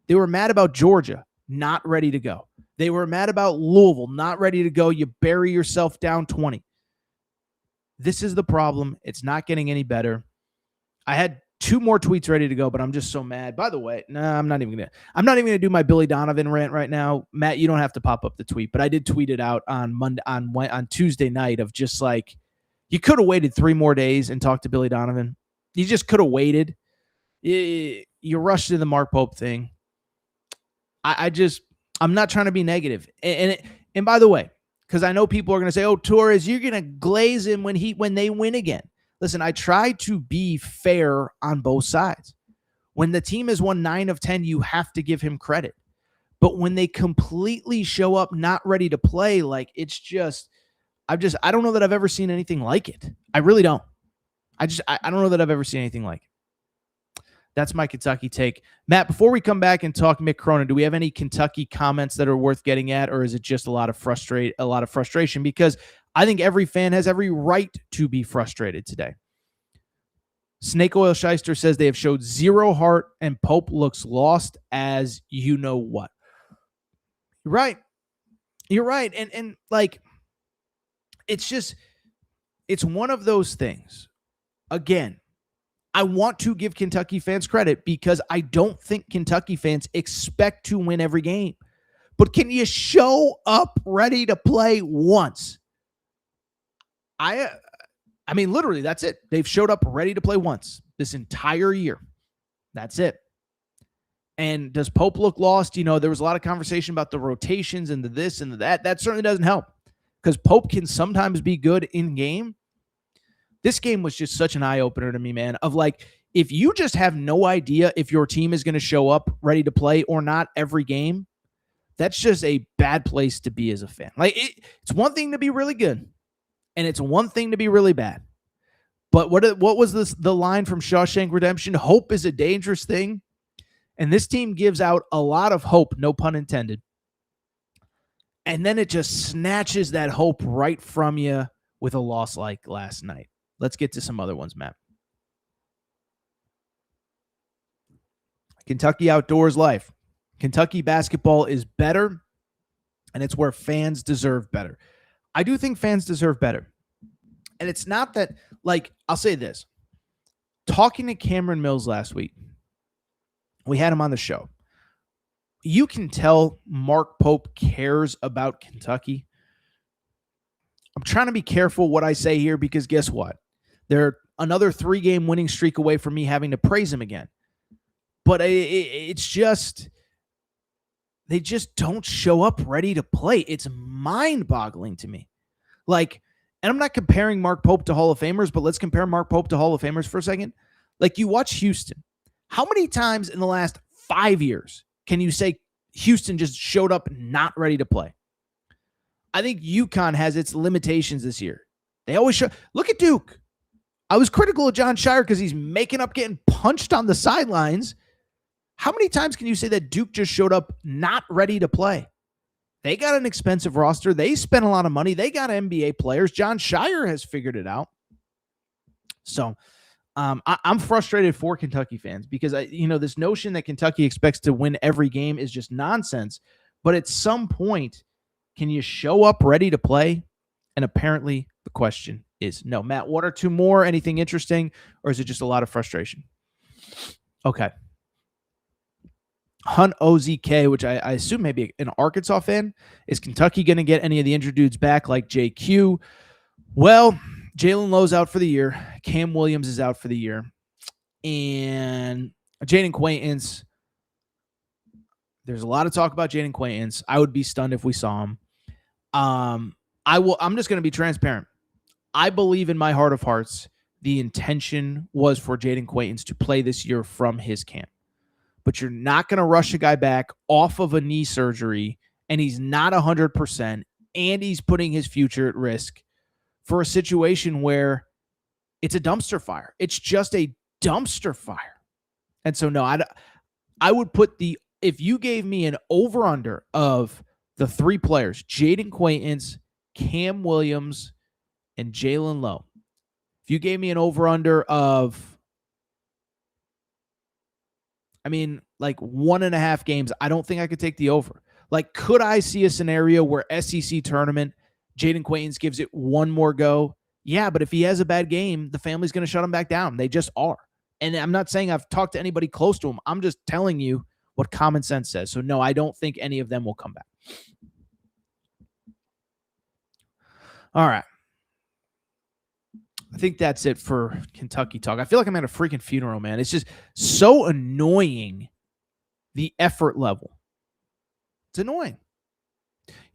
They were mad about Georgia, not ready to go. They were mad about Louisville, not ready to go. You bury yourself down 20. This is the problem. It's not getting any better. I had 2 more tweets ready to go, but I'm just so mad. By the way, I'm not even gonna do my Billy Donovan rant right now. Matt, you don't have to pop up the tweet, but I did tweet it out on Tuesday night of just like, you could have waited 3 more days and talked to Billy Donovan. You just could have waited. You rushed to the Mark Pope thing. I'm not trying to be negative. And by the way, because I know people are going to say, oh, Torres, you're going to glaze him when they win again. Listen, I try to be fair on both sides. When the team has won 9 of 10, you have to give him credit. But when they completely show up not ready to play, like it's just, I don't know that I've ever seen anything like it. I really don't. I don't know that I've ever seen anything like it. That's my Kentucky take. Matt, before we come back and talk Mick Cronin, do we have any Kentucky comments that are worth getting at, or is it just a lot of frustration? Because I think every fan has every right to be frustrated today. Snake Oil Shyster says they have showed zero heart and Pope looks lost as you know what. You're right. You're right. And like, it's one of those things. Again, I want to give Kentucky fans credit because I don't think Kentucky fans expect to win every game. But can you show up ready to play once? I mean, literally, that's it. They've showed up ready to play once this entire year. That's it. And does Pope look lost? You know, there was a lot of conversation about the rotations and the this and the that. That certainly doesn't help because Pope can sometimes be good in game. This game was just such an eye-opener to me, man, of like, if you just have no idea if your team is going to show up ready to play or not every game, that's just a bad place to be as a fan. Like, it's one thing to be really good, and it's one thing to be really bad. But what was the line from Shawshank Redemption? Hope is a dangerous thing. And this team gives out a lot of hope, no pun intended. And then it just snatches that hope right from you with a loss like last night. Let's get to some other ones, Matt. Kentucky Outdoors Life. Kentucky basketball is better, and it's where fans deserve better. I do think fans deserve better. And it's not that, like, I'll say this. Talking to Cameron Mills last week, we had him on the show. You can tell Mark Pope cares about Kentucky. I'm trying to be careful what I say here because guess what? They're another 3-game winning streak away from me having to praise him again. But it's just, they just don't show up ready to play. It's mind-boggling to me. Like, and I'm not comparing Mark Pope to Hall of Famers, but let's compare Mark Pope to Hall of Famers for a second. Like, you watch Houston. How many times in the last 5 years can you say Houston just showed up not ready to play? I think UConn has its limitations this year. They always show. Look at Duke. I was critical of John Shire because he's making up getting punched on the sidelines. How many times can you say that Duke just showed up not ready to play? They got an expensive roster. They spent a lot of money. They got NBA players. John Shire has figured it out. So I'm frustrated for Kentucky fans because, this notion that Kentucky expects to win every game is just nonsense. But at some point, can you show up ready to play? And apparently the question is no. Matt, what are 2 more? Anything interesting? Or is it just a lot of frustration? Okay. Hunt OZK, which I assume maybe an Arkansas fan. Is Kentucky going to get any of the injured dudes back like JQ? Well, Jalen Lowe's out for the year. Cam Williams is out for the year. And Jaden Quaintance. There's a lot of talk about Jaden Quaintance. I would be stunned if we saw him. I'm just going to be transparent. I believe in my heart of hearts the intention was for Jaden Quaintance to play this year from his camp. but you're not going to rush a guy back off of a knee surgery, and he's not 100%, and he's putting his future at risk for a situation where it's a dumpster fire. It's just a dumpster fire. And so, no, I would put if you gave me an over-under of the three players, Jaden Quaintance, Cam Williams, and Jalen Lowe, if you gave me an over-under of, like 1.5 games, I don't think I could take the over. Like, could I see a scenario where SEC tournament, Jaden Quaintance gives it one more go? Yeah, but if he has a bad game, the family's going to shut him back down. They just are. And I'm not saying I've talked to anybody close to him. I'm just telling you what common sense says. So, no, I don't think any of them will come back. All right. I think that's it for Kentucky talk. I feel like I'm at a freaking funeral, man. It's just so annoying, the effort level. It's annoying.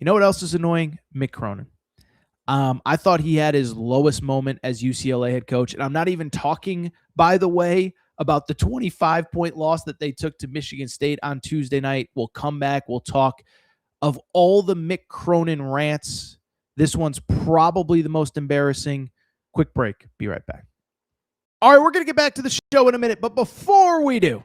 You know what else is annoying? Mick Cronin. I thought he had his lowest moment as UCLA head coach. And I'm not even talking, by the way, about the 25-point loss that they took to Michigan State on Tuesday night. We'll come back. We'll talk of all the Mick Cronin rants. This one's probably the most embarrassing. Quick break. Be right back. All right, we're going to get back to the show in a minute. But before we do,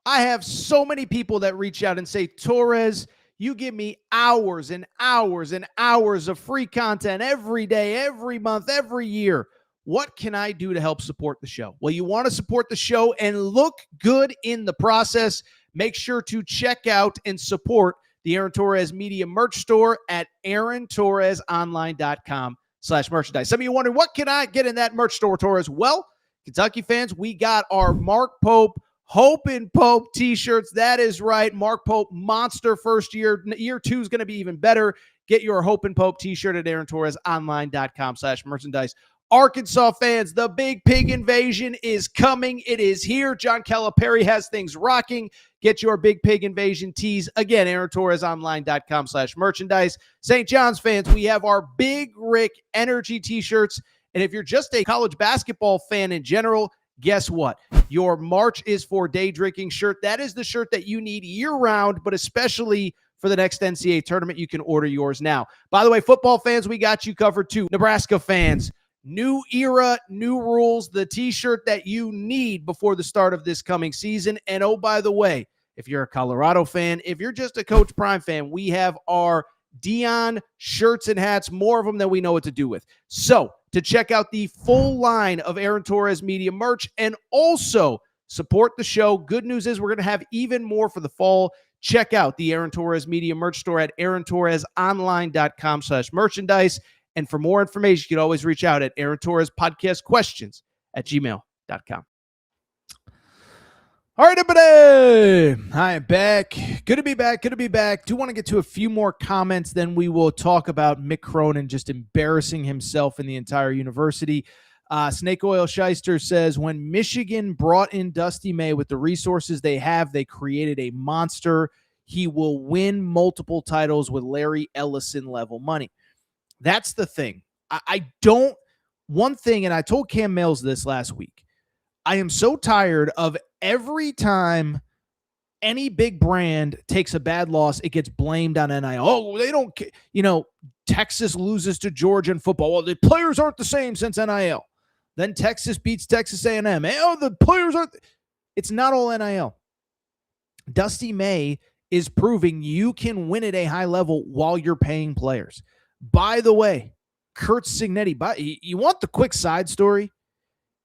I have so many people that reach out and say, Torres, you give me hours and hours and hours of free content every day, every month, every year. What can I do to help support the show? Well, you want to support the show and look good in the process. Make sure to check out and support the Aaron Torres Media merch store at aarontorresonline.com/merchandise. Some of you wondering, what can I get in that merch store, Torres? Well, Kentucky fans, we got our Mark Pope Hope and Pope t-shirts. That is right. Mark Pope monster first year. Year 2 is going to be even better. Get your Hope and Pope t-shirt at aarontorresonline.com/merchandise. Arkansas fans, the Big Pig Invasion is coming. It is here. John Calipari has things rocking. Get your Big Pig Invasion tees. Again, aarontorresonline.com/merchandise. St. John's fans, we have our Big Rick Energy t-shirts. And if you're just a college basketball fan in general, guess what? Your March is for Day Drinking shirt. That is the shirt that you need year-round, but especially for the next NCAA tournament. You can order yours now. By the way, football fans, we got you covered too. Nebraska fans, new era, new rules, the t-shirt that you need before the start of this coming season. And oh, by the way, if you're a Colorado fan, if you're just a Coach Prime fan, we have our Dion shirts and hats, more of them than we know what to do with. So to check out the full line of Aaron Torres Media merch and also support the show, good news is we're going to have even more for the fall. Check out the Aaron Torres Media merch store at aarontorresonline.com/merchandise. And for more information, you can always reach out at Aaron Torres Podcast Questions at gmail.com. All right, everybody. I am back. Good to be back. Good to be back. Do want to get to a few more comments, then we will talk about Mick Cronin just embarrassing himself in the entire university. Snake Oil Shyster says, when Michigan brought in Dusty May with the resources they have, they created a monster. He will win multiple titles with Larry Ellison level money. That's the thing. One thing, and I told Cam Mills this last week, I am so tired of every time any big brand takes a bad loss, it gets blamed on NIL. Oh, they don't, Texas loses to Georgia in football. Well, the players aren't the same since NIL. Then Texas beats Texas A&M. Oh, the players aren't. It's not all NIL. Dusty May is proving you can win at a high level while you're paying players. By the way, Kurt Cignetti, you want the quick side story?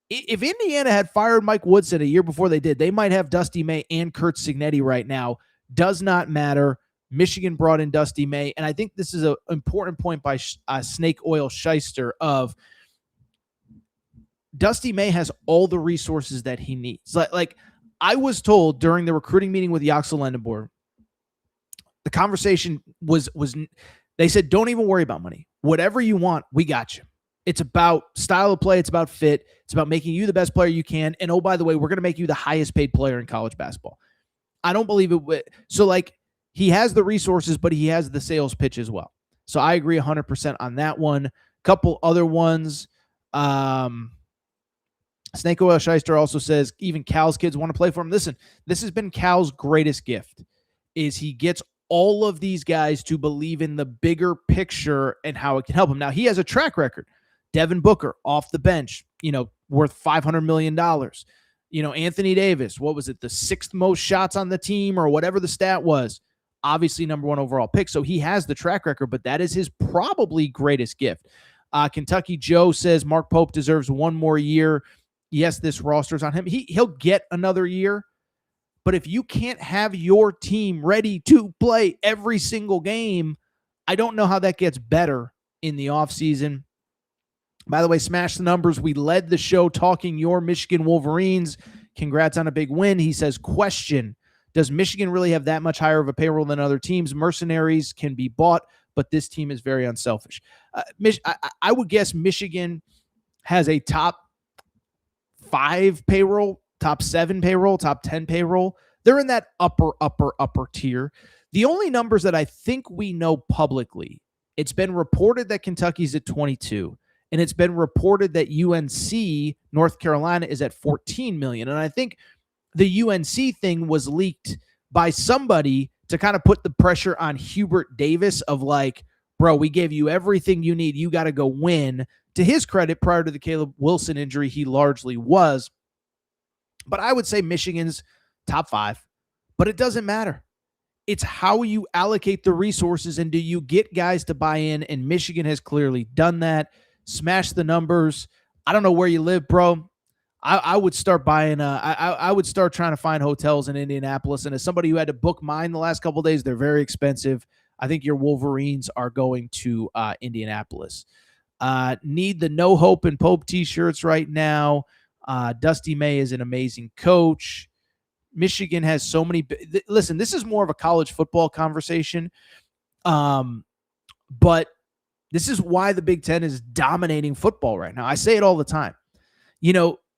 If Indiana had fired Mike Woodson a year before they did, they might have Dusty May and Kurt Cignetti right now. Does not matter. Michigan brought in Dusty May, and I think this is an important point by Snake Oil Shyster of Dusty May has all the resources that he needs. Like I was told during the recruiting meeting with Yaxel Lendenborg, the conversation was they said, don't even worry about money. Whatever you want, we got you. It's about style of play. It's about fit. It's about making you the best player you can. And oh, by the way, we're going to make you the highest paid player in college basketball. I don't believe it. So he has the resources, but he has the sales pitch as well. So I agree 100% on that one. Couple other ones. Snake Oil Shyster also says even Cal's kids want to play for him. Listen, this has been Cal's greatest gift, is he gets all of these guys to believe in the bigger picture and how it can help him. Now, he has a track record. Devin Booker off the bench, worth $500 million. Anthony Davis, what was it? The 6th most shots on the team or whatever the stat was. Obviously, number 1 overall pick. So he has the track record, but that is his probably greatest gift. Kentucky Joe says Mark Pope deserves 1 more year. Yes, this roster's on him. He'll get another year. But if you can't have your team ready to play every single game, I don't know how that gets better in the offseason. By the way, smash the numbers. We led the show talking your Michigan Wolverines. Congrats on a big win. He says, question, does Michigan really have that much higher of a payroll than other teams? Mercenaries can be bought, but this team is very unselfish. I would guess Michigan has a top 5 payroll, top 7 payroll, top 10 payroll. They're in that upper tier. The only numbers that I think we know publicly, it's been reported that Kentucky's at 22, and it's been reported that UNC, North Carolina, is at 14 million. And I think the UNC thing was leaked by somebody to kind of put the pressure on Hubert Davis of like, bro, we gave you everything you need. You got to go win. To his credit, prior to the Caleb Wilson injury, he largely was. But I would say Michigan's top 5. But it doesn't matter. It's how you allocate the resources and do you get guys to buy in, and Michigan has clearly done that. Smash the numbers. I don't know where you live, bro. I would start buying I would start trying to find hotels in Indianapolis, and as somebody who had to book mine the last couple of days, they're very expensive. I think your Wolverines are going to Indianapolis. Need the No Hope and Pope t-shirts right now. Dusty May is an amazing coach. Michigan has so many. Listen, this is more of a college football conversation. But this is why the Big Ten is dominating football right now. I say it all the time.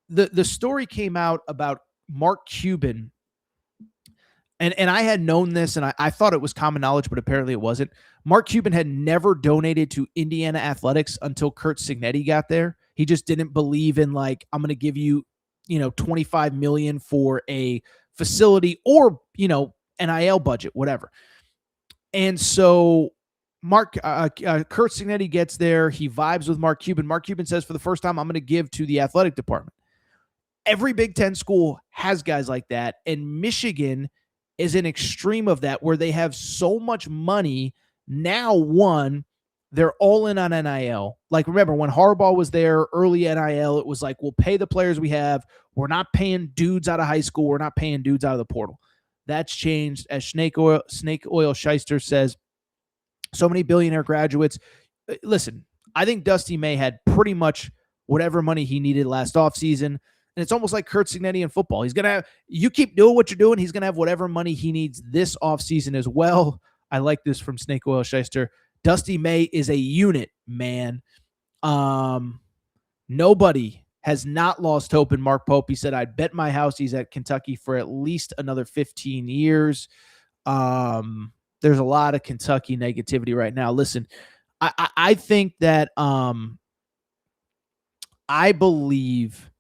The story came out about Mark Cuban, and I had known this, and I thought it was common knowledge, but apparently it wasn't. Mark Cuban had never donated to Indiana athletics until Curt Cignetti got there. He just didn't believe in, like, I'm going to give you, $25 million for a facility or, NIL budget, whatever. And so Curt Cignetti gets there. He vibes with Mark Cuban. Mark Cuban says, for the first time, I'm going to give to the athletic department. Every Big Ten school has guys like that. And Michigan is an extreme of that, where they have so much money. Now, they're all in on NIL. Like, remember, when Harbaugh was there, early NIL, it was like, we'll pay the players we have. We're not paying dudes out of high school. We're not paying dudes out of the portal. That's changed. As Snake Oil Shyster says, so many billionaire graduates. Listen, I think Dusty May had pretty much whatever money he needed last offseason. And it's almost like Curt Cignetti in football. He's going to have, you keep doing what you're doing, he's going to have whatever money he needs this offseason as well. I like this from Snake Oil Shyster. Dusty May is a unit, man. Nobody has not lost hope in Mark Pope. He said, I'd bet my house he's at Kentucky for at least another 15 years. There's a lot of Kentucky negativity right now. Listen, I think that I believe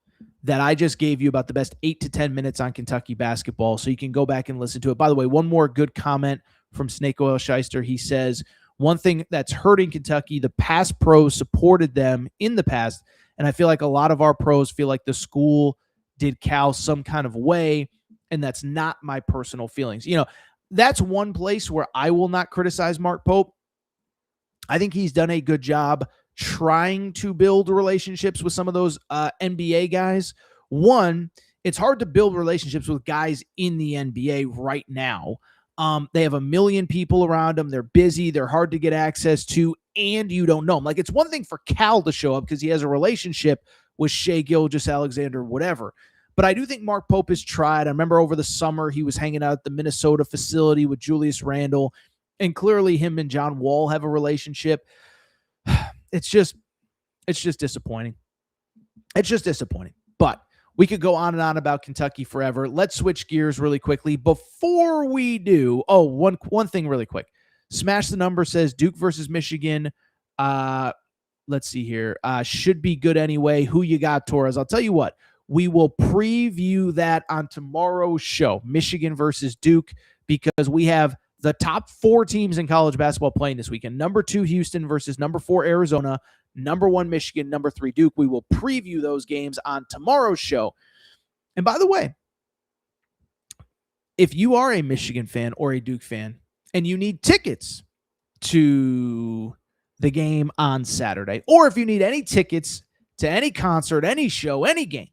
that I just gave you about the best 8 to 10 minutes on Kentucky basketball, so you can go back and listen to it. By the way, one more good comment from Snake Oil Shyster. He says, one thing that's hurting Kentucky, the past pros supported them in the past, and I feel like a lot of our pros feel like the school did Cal some kind of way, and that's not my personal feelings. That's one place where I will not criticize Mark Pope. I think he's done a good job trying to build relationships with some of those NBA guys. One, it's hard to build relationships with guys in the NBA right now. They have a million people around them. They're busy. They're hard to get access to, and you don't know them. Like, it's one thing for Cal to show up because he has a relationship with Shai Gilgeous-Alexander, whatever. But I do think Mark Pope has tried. I remember over the summer he was hanging out at the Minnesota facility with Julius Randle, and clearly him and John Wall have a relationship. It's just disappointing. It's just disappointing. But we could go on and on about Kentucky forever. Let's switch gears really quickly. Before we do, one thing really quick. Smash the Number says Duke versus Michigan. Let's see here. Should be good anyway. Who you got, Torres? I'll tell you what. We will preview that on tomorrow's show, Michigan versus Duke, because we have the top 4 teams in college basketball playing this weekend. Number 2, Houston versus number 4, Arizona. Number 1, Michigan. Number 3, Duke. We will preview those games on tomorrow's show. And by the way, if you are a Michigan fan or a Duke fan and you need tickets to the game on Saturday, or if you need any tickets to any concert, any show, any game,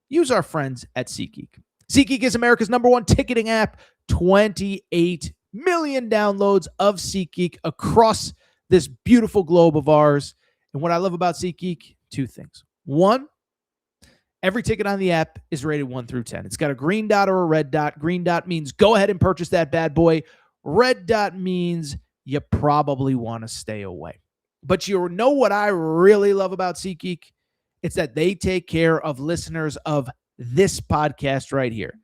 use our friends at SeatGeek. SeatGeek is America's number 1 ticketing app. 28 million downloads of SeatGeek across this beautiful globe of ours. And what I love about SeatGeek, 2 things. 1, every ticket on the app is rated 1 through 10. It's got a green dot or a red dot. Green dot means go ahead and purchase that bad boy. Red dot means you probably want to stay away. But you know what I really love about SeatGeek? It's that they take care of listeners of this podcast right here.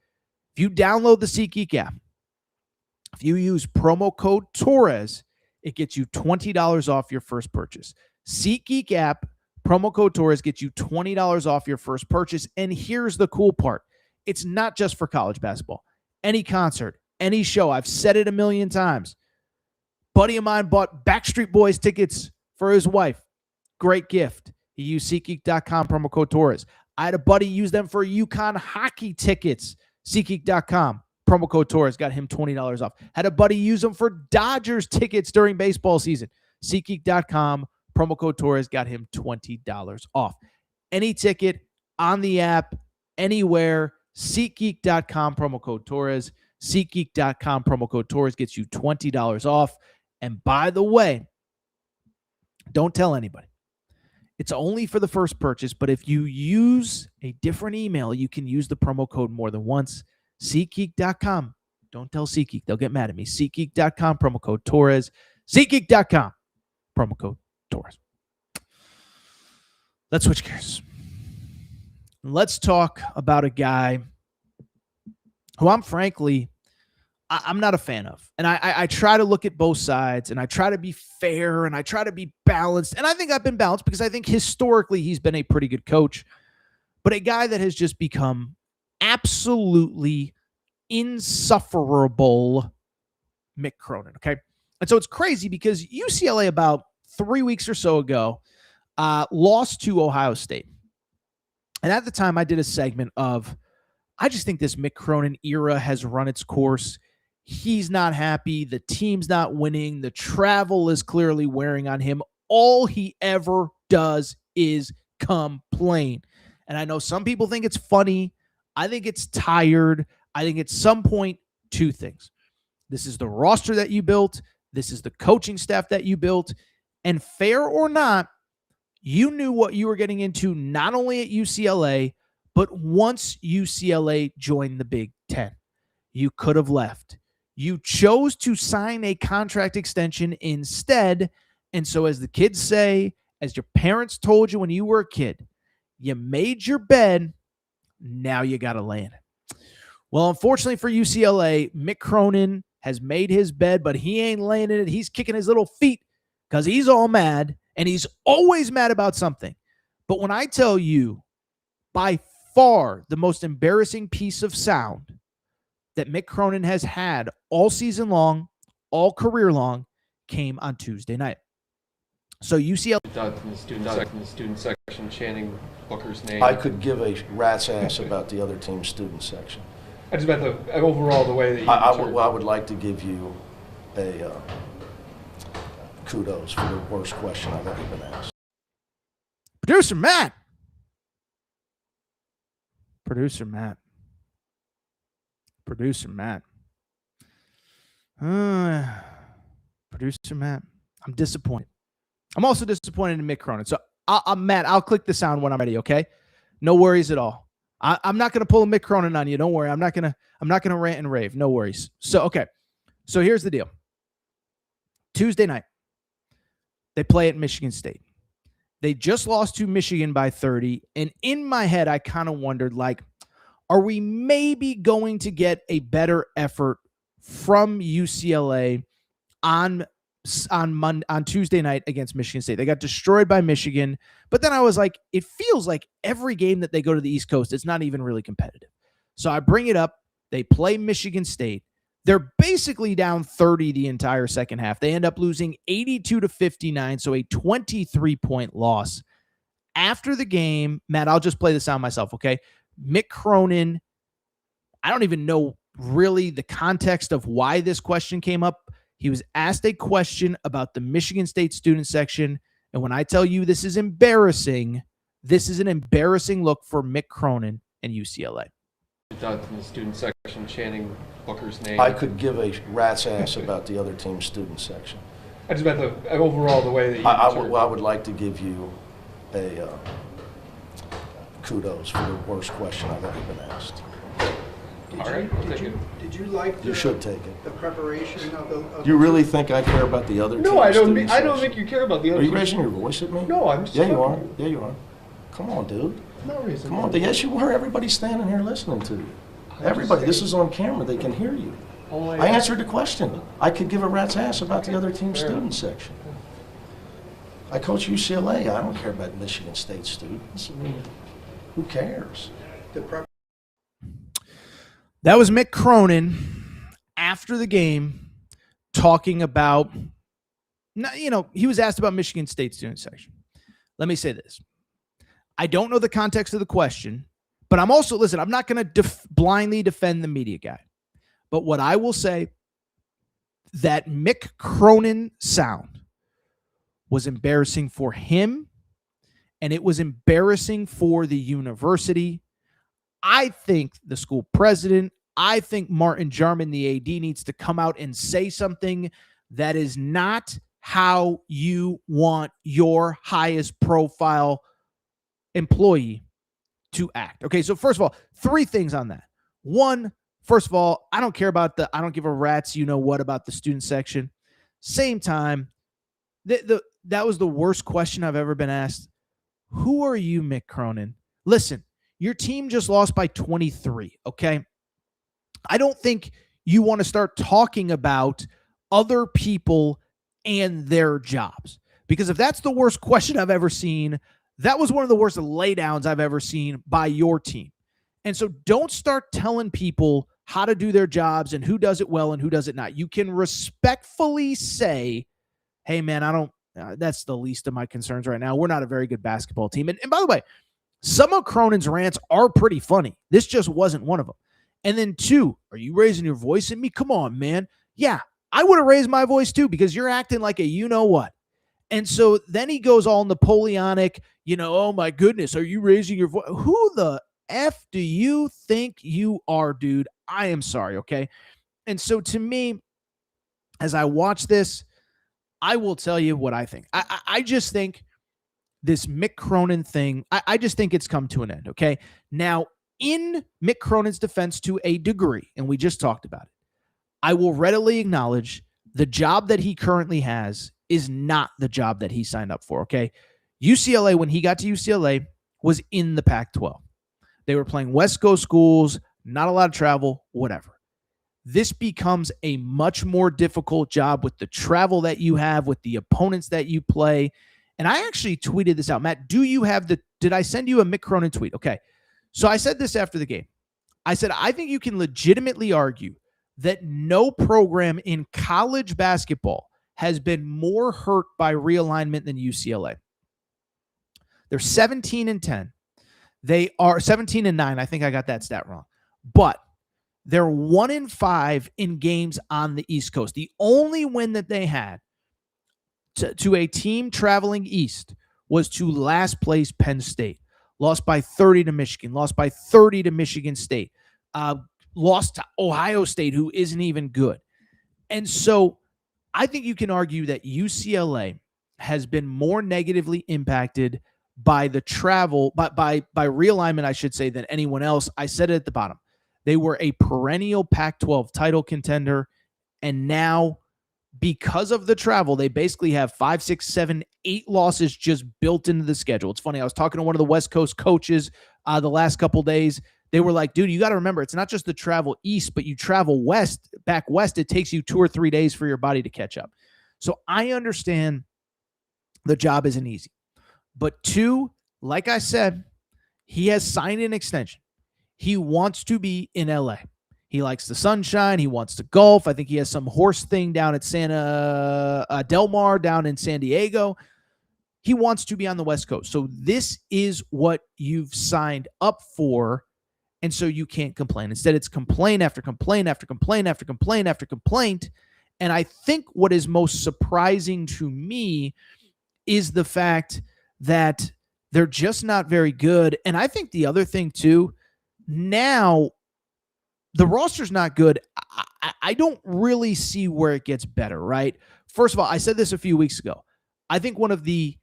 If you download the SeatGeek app, if you use promo code Torres, it gets you $20 off your first purchase. SeatGeek app, promo code Torres gets you $20 off your first purchase. And here's the cool part. It's not just for college basketball. Any concert, any show. I've said it a million times. Buddy of mine bought Backstreet Boys tickets for his wife. Great gift. He used SeatGeek.com, promo code Torres. I had a buddy use them for UConn hockey tickets. SeatGeek.com, promo code Torres, got him $20 off. Had a buddy use them for Dodgers tickets during baseball season. SeatGeek.com, promo code Torres, got him $20 off. Any ticket on the app, anywhere, SeatGeek.com, promo code Torres. SeatGeek.com, promo code Torres gets you $20 off. And by the way, don't tell anybody. It's only for the first purchase, but if you use a different email, you can use the promo code more than once. SeatGeek.com. Don't tell SeatGeek. They'll get mad at me. SeatGeek.com, promo code Torres. SeatGeek.com, promo code Torres. Let's switch gears. Let's talk about a guy who I'm not a fan of. And I try to look at both sides, and I try to be fair, and I try to be balanced. And I think I've been balanced because I think historically he's been a pretty good coach. But a guy that has just become absolutely insufferable, Mick Cronin, okay? And so it's crazy because UCLA about 3 weeks or so ago lost to Ohio State. And at the time I did a segment of, I just think this Mick Cronin era has run its course. He's not happy. The team's not winning. The travel is clearly wearing on him. All he ever does is complain. And I know some people think it's funny. I think it's tired. I think at some point, 2 things. This is the roster that you built. This is the coaching staff that you built. And fair or not, you knew what you were getting into, not only at UCLA, but once UCLA joined the Big Ten. You could have left. You chose to sign a contract extension instead. And so as the kids say, as your parents told you when you were a kid, you made your bed, now you got to lay in it. Well, unfortunately for UCLA, Mick Cronin has made his bed, but he ain't laying in it. He's kicking his little feet because he's all mad, and he's always mad about something. But when I tell you, by far the most embarrassing piece of sound that Mick Cronin has had all season long, all career long, came on Tuesday night. So UCLA in the student section chanting Booker's name. I could give a rat's ass about the other team's student section. I just meant the overall the way that you. I would like to give you a kudos for the worst question I've ever been asked. Producer Matt. Producer Matt. I'm disappointed. I'm also disappointed in Mick Cronin. So, Matt, I'll click the sound when I'm ready, okay? No worries at all. I'm not going to pull a Mick Cronin on you. Don't worry. I'm not going to rant and rave. No worries. So, okay. So, here's the deal. Tuesday night, they play at Michigan State. They just lost to Michigan by 30. And in my head, I kind of wondered, like, are we maybe going to get a better effort from UCLA on on Tuesday night against Michigan State. They got destroyed by Michigan. But then I was like, it feels like every game that they go to the East Coast, it's not even really competitive. So I bring it up. They play Michigan State. They're basically down 30 the entire second half. They end up losing 82-59, so a 23-point loss. After the game, Matt, I'll just play this out myself, okay? Mick Cronin, I don't even know really the context of why this question came up. He was asked a question about the Michigan State student section, and when I tell you this is embarrassing, this is an embarrassing look for Mick Cronin and UCLA. In the student section chanting Booker's name. I could give a rat's ass about the other team's student section. I just meant the overall the way that you. I would like to give you a kudos for the worst question I've ever been asked. All right, I'll take it. Did you like You should take it. the preparation of the... You really think I care about the other team's No, I don't. student I don't section? think you care about the other. Are you team. raising your voice at me? No, I'm just. Yeah, you are. talking. Yeah, you are. Come on, dude. I'm not raising. Come on. Yes, you are. Everybody's standing here listening to you. Everybody. This is on camera. They can hear you. I answered the question. I could give a rat's ass about the other team's student section. I coach UCLA. I don't care about Michigan State students. I mean, who cares? That was Mick Cronin after the game talking about, he was asked about Michigan State student section. Let me say this. I don't know the context of the question, but I'm also, listen, I'm not going to blindly defend the media guy. But what I will say, that Mick Cronin sound was embarrassing for him, and it was embarrassing for the university. I think the school president, I think Martin Jarman, the AD, needs to come out and say something that is not how you want your highest profile employee to act. Okay, so first of all, 3 things on that. One, first of all, I don't care about I don't give a rat's you-know-what about the student section. Same time, that was the worst question I've ever been asked. Who are you, Mick Cronin? Listen, your team just lost by 23, okay? I don't think you want to start talking about other people and their jobs. Because if that's the worst question I've ever seen, that was one of the worst laydowns I've ever seen by your team. And so don't start telling people how to do their jobs and who does it well and who does it not. You can respectfully say, hey, man, that's the least of my concerns right now. We're not a very good basketball team. And by the way, some of Cronin's rants are pretty funny. This just wasn't one of them. And then 2, are you raising your voice at me? Come on, man. Yeah, I would have raised my voice too because you're acting like a you-know-what. And so then he goes all Napoleonic, oh my goodness, are you raising your voice? Who the F do you think you are, dude? I am sorry, okay? And so to me, as I watch this, I will tell you what I think. I just think this Mick Cronin thing, I just think it's come to an end, okay? Now, in Mick Cronin's defense to a degree, and we just talked about it, I will readily acknowledge the job that he currently has is not the job that he signed up for, okay? UCLA, when he got to UCLA, was in the Pac-12. They were playing West Coast schools, not a lot of travel, whatever. This becomes a much more difficult job with the travel that you have, with the opponents that you play. And I actually tweeted this out. Matt, did I send you a Mick Cronin tweet? Okay. So I said this after the game. I said, I think you can legitimately argue that no program in college basketball has been more hurt by realignment than UCLA. They're 17-10. They are 17-9. I think I got that stat wrong. But they're 1-5 in games on the East Coast. The only win that they had to a team traveling east was to last place Penn State. Lost by 30 to Michigan. Lost by 30 to Michigan State. Lost to Ohio State, who isn't even good. And so I think you can argue that UCLA has been more negatively impacted by the travel, by realignment, I should say, than anyone else. I said it at the bottom. They were a perennial Pac-12 title contender, and now because of the travel, they basically have 5, 6, 7, 8 losses just built into the schedule. It's funny. I was talking to one of the West Coast coaches the last couple days. They were like, dude, you got to remember, it's not just the travel east, but you travel back west. It takes you 2 or 3 days for your body to catch up. So I understand the job isn't easy. But 2, like I said, he has signed an extension. He wants to be in LA. He likes the sunshine. He wants to golf. I think he has some horse thing down at Santa Del Mar down in San Diego. He wants to be on the West Coast. So this is what you've signed up for. And so you can't complain. Instead, it's complaint after complaint after complaint after complaint after complaint. And I think what is most surprising to me is the fact that they're just not very good. And I think the other thing too, now the roster's not good. I don't really see where it gets better, right? First of all, I said this a few weeks ago. I think one of the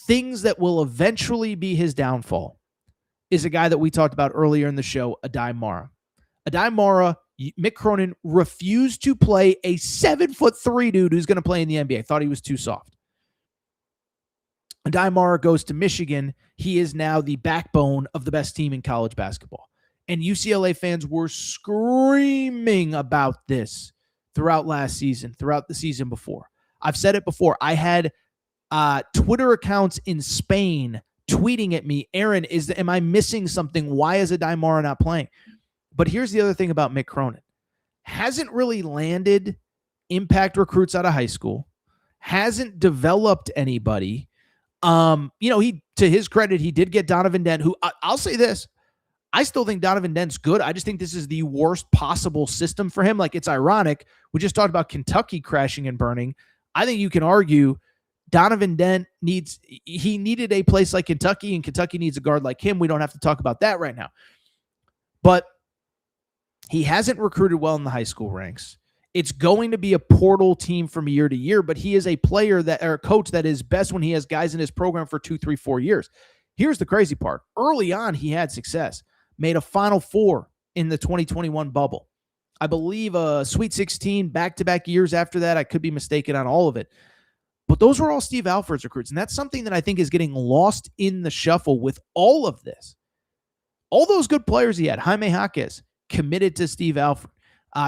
things that will eventually be his downfall is a guy that we talked about earlier in the show, Adai Mara. Adai Mara, Mick Cronin refused to play a 7'3" dude who's going to play in the NBA. Thought he was too soft. Adai Mara goes to Michigan. He is now the backbone of the best team in college basketball. And UCLA fans were screaming about this throughout last season, throughout the season before. I've said it before. I had Twitter accounts in Spain tweeting at me, Aaron, am I missing something? Why is Adai Mara not playing? But here's the other thing about Mick Cronin. Hasn't really landed impact recruits out of high school. Hasn't developed anybody. He, to his credit, he did get Donovan Dent, who I'll say this. I still think Donovan Dent's good. I just think this is the worst possible system for him. Like, it's ironic. We just talked about Kentucky crashing and burning. I think you can argue Donovan Dent needed a place like Kentucky, and Kentucky needs a guard like him. We don't have to talk about that right now. But he hasn't recruited well in the high school ranks. It's going to be a portal team from year to year, but he is a player or a coach that is best when he has guys in his program for 2, 3, 4 years. Here's the crazy part. Early on, he had success. Made a Final Four in the 2021 bubble. I believe a Sweet 16 back-to-back years after that. I could be mistaken on all of it. But those were all Steve Alford's recruits, and that's something that I think is getting lost in the shuffle with all of this. All those good players he had. Jaime Jaquez, committed to Steve Alford.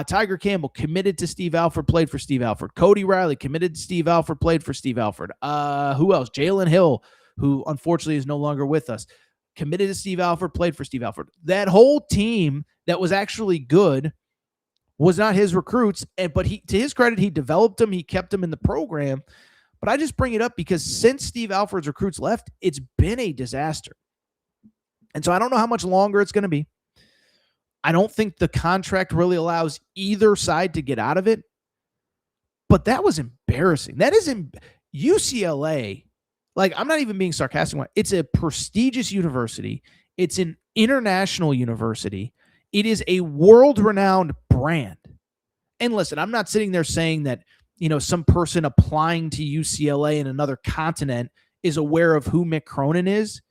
Tiger Campbell, committed to Steve Alford, played for Steve Alford. Cody Riley, committed to Steve Alford, played for Steve Alford. Who else? Jalen Hill, who unfortunately is no longer with us. Committed to Steve Alford, played for Steve Alford. That whole team that was actually good was not his recruits, but to his credit, he developed them. He kept them in the program. But I just bring it up because since Steve Alford's recruits left, it's been a disaster. And so I don't know how much longer it's going to be. I don't think the contract really allows either side to get out of it. But that was embarrassing. That is UCLA. Like, I'm not even being sarcastic. It's a prestigious university. It's an international university. It is a world-renowned brand. And listen, I'm not sitting there saying that, some person applying to UCLA in another continent is aware of who Mick Cronin is.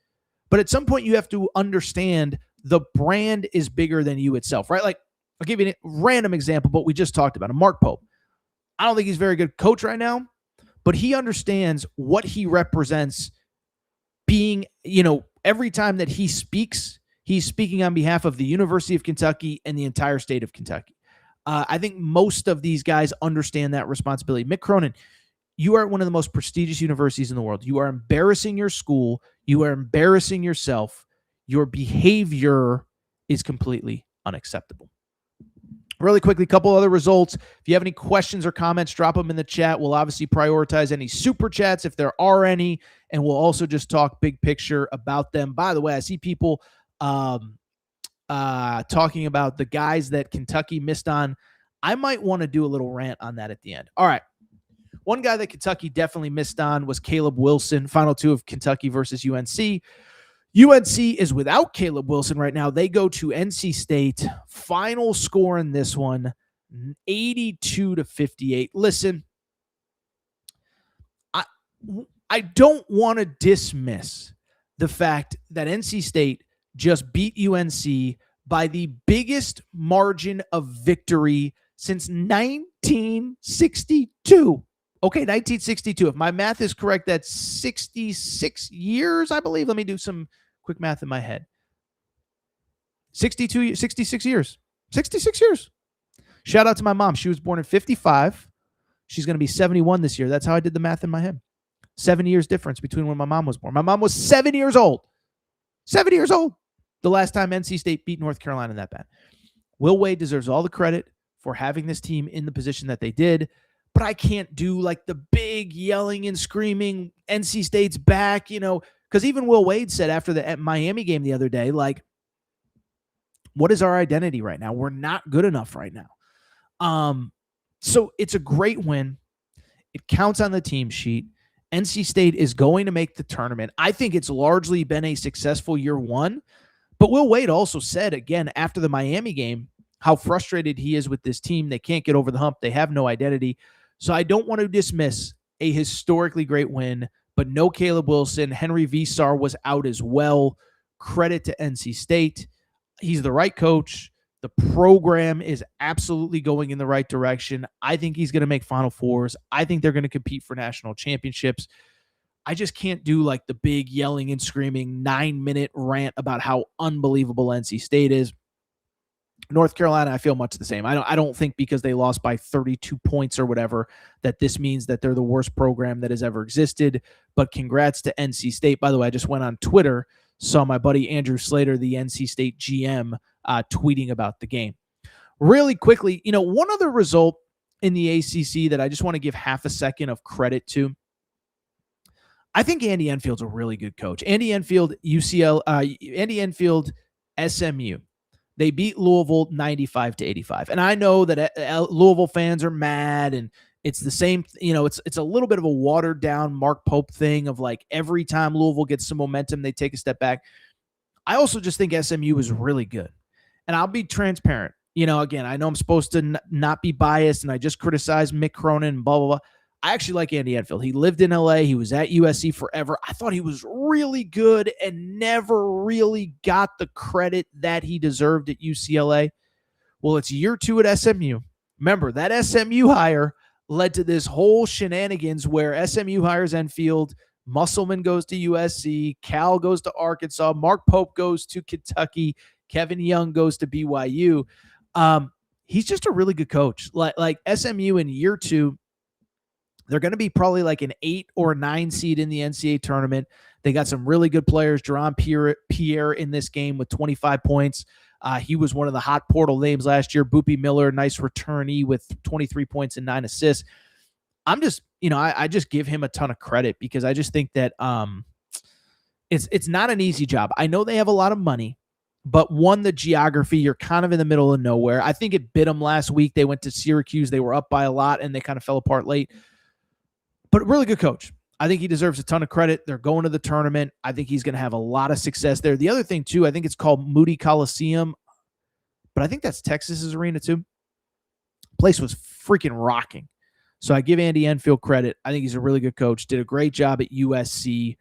But at some point, you have to understand the brand is bigger than you itself, right? Like, I'll give you a random example, but we just talked about him. Mark Pope. I don't think he's a very good coach right now. But he understands what he represents being, every time that he speaks, he's speaking on behalf of the University of Kentucky and the entire state of Kentucky. I think most of these guys understand that responsibility. Mick Cronin, you are at one of the most prestigious universities in the world. You are embarrassing your school. You are embarrassing yourself. Your behavior is completely unacceptable. Really quickly, a couple other results. If you have any questions or comments, drop them in the chat. We'll obviously prioritize any super chats if there are any, and we'll also just talk big picture about them. By the way, I see people talking about the guys that Kentucky missed on. I might want to do a little rant on that at the end. All right. One guy that Kentucky definitely missed on was Caleb Wilson, final 2 of Kentucky versus UNC. UNC is without Caleb Wilson right now. They go to NC State. Final score in this one, 82-58. Listen, I don't want to dismiss the fact that NC State just beat UNC by the biggest margin of victory since 1962. Okay, 1962. If my math is correct, that's 66 years, I believe. Let me do some quick math in my head. 66 years. 66 years. Shout out to my mom. She was born in 55. She's going to be 71 this year. That's how I did the math in my head. 7 years difference between when my mom was born. My mom was 7 years old. 7 years old. The last time NC State beat North Carolina that bad. Will Wade deserves all the credit for having this team in the position that they did, but I can't do like the big yelling and screaming, NC State's back, because even Will Wade said after the Miami game the other day, like, what is our identity right now? We're not good enough right now. So it's a great win. It counts on the team sheet. NC State is going to make the tournament. I think it's largely been a successful year one, but Will Wade also said again after the Miami game how frustrated he is with this team. They can't get over the hump. They have no identity. So I don't want to dismiss a historically great win, but no Caleb Wilson. Henry Visar was out as well. Credit to NC State. He's the right coach. The program is absolutely going in the right direction. I think he's going to make Final Fours. I think they're going to compete for national championships. I just can't do like the big yelling and screaming 9-minute rant about how unbelievable NC State is. North Carolina, I feel much the same. I don't think because they lost by 32 points or whatever that this means that they're the worst program that has ever existed. But congrats to NC State. By the way, I just went on Twitter, saw my buddy Andrew Slater, the NC State GM, tweeting about the game. Really quickly, one other result in the ACC that I just want to give half a second of credit to. I think Andy Enfield's a really good coach. Andy Enfield, Andy Enfield, SMU. They beat Louisville 95-85. And I know that Louisville fans are mad and it's the same, it's a little bit of a watered down Mark Pope thing of like every time Louisville gets some momentum, they take a step back. I also just think SMU is really good. And I'll be transparent. Again, I know I'm supposed to not be biased and I just criticize Mick Cronin and blah, blah, blah. I actually like Andy Enfield. He lived in LA. He was at USC forever. I thought he was really good and never really got the credit that he deserved at UCLA. Well, it's year 2 at SMU. Remember, that SMU hire led to this whole shenanigans where SMU hires Enfield, Musselman goes to USC, Cal goes to Arkansas, Mark Pope goes to Kentucky, Kevin Young goes to BYU. He's just a really good coach. Like SMU in year 2, they're going to be probably like an 8 or 9 seed in the NCAA tournament. They got some really good players. Jerron Pierre in this game with 25 points. He was one of the hot portal names last year. Boopy Miller, nice returnee with 23 points and 9 assists. I'm just, I just give him a ton of credit because I just think that it's not an easy job. I know they have a lot of money, but the geography, you're kind of in the middle of nowhere. I think it bit them last week. They went to Syracuse. They were up by a lot and they kind of fell apart late. But really good coach. I think he deserves a ton of credit. They're going to the tournament. I think he's going to have a lot of success there. The other thing, too, I think it's called Moody Coliseum, but I think that's Texas's arena, too. Place was freaking rocking. So I give Andy Enfield credit. I think he's a really good coach. Did a great job at USC.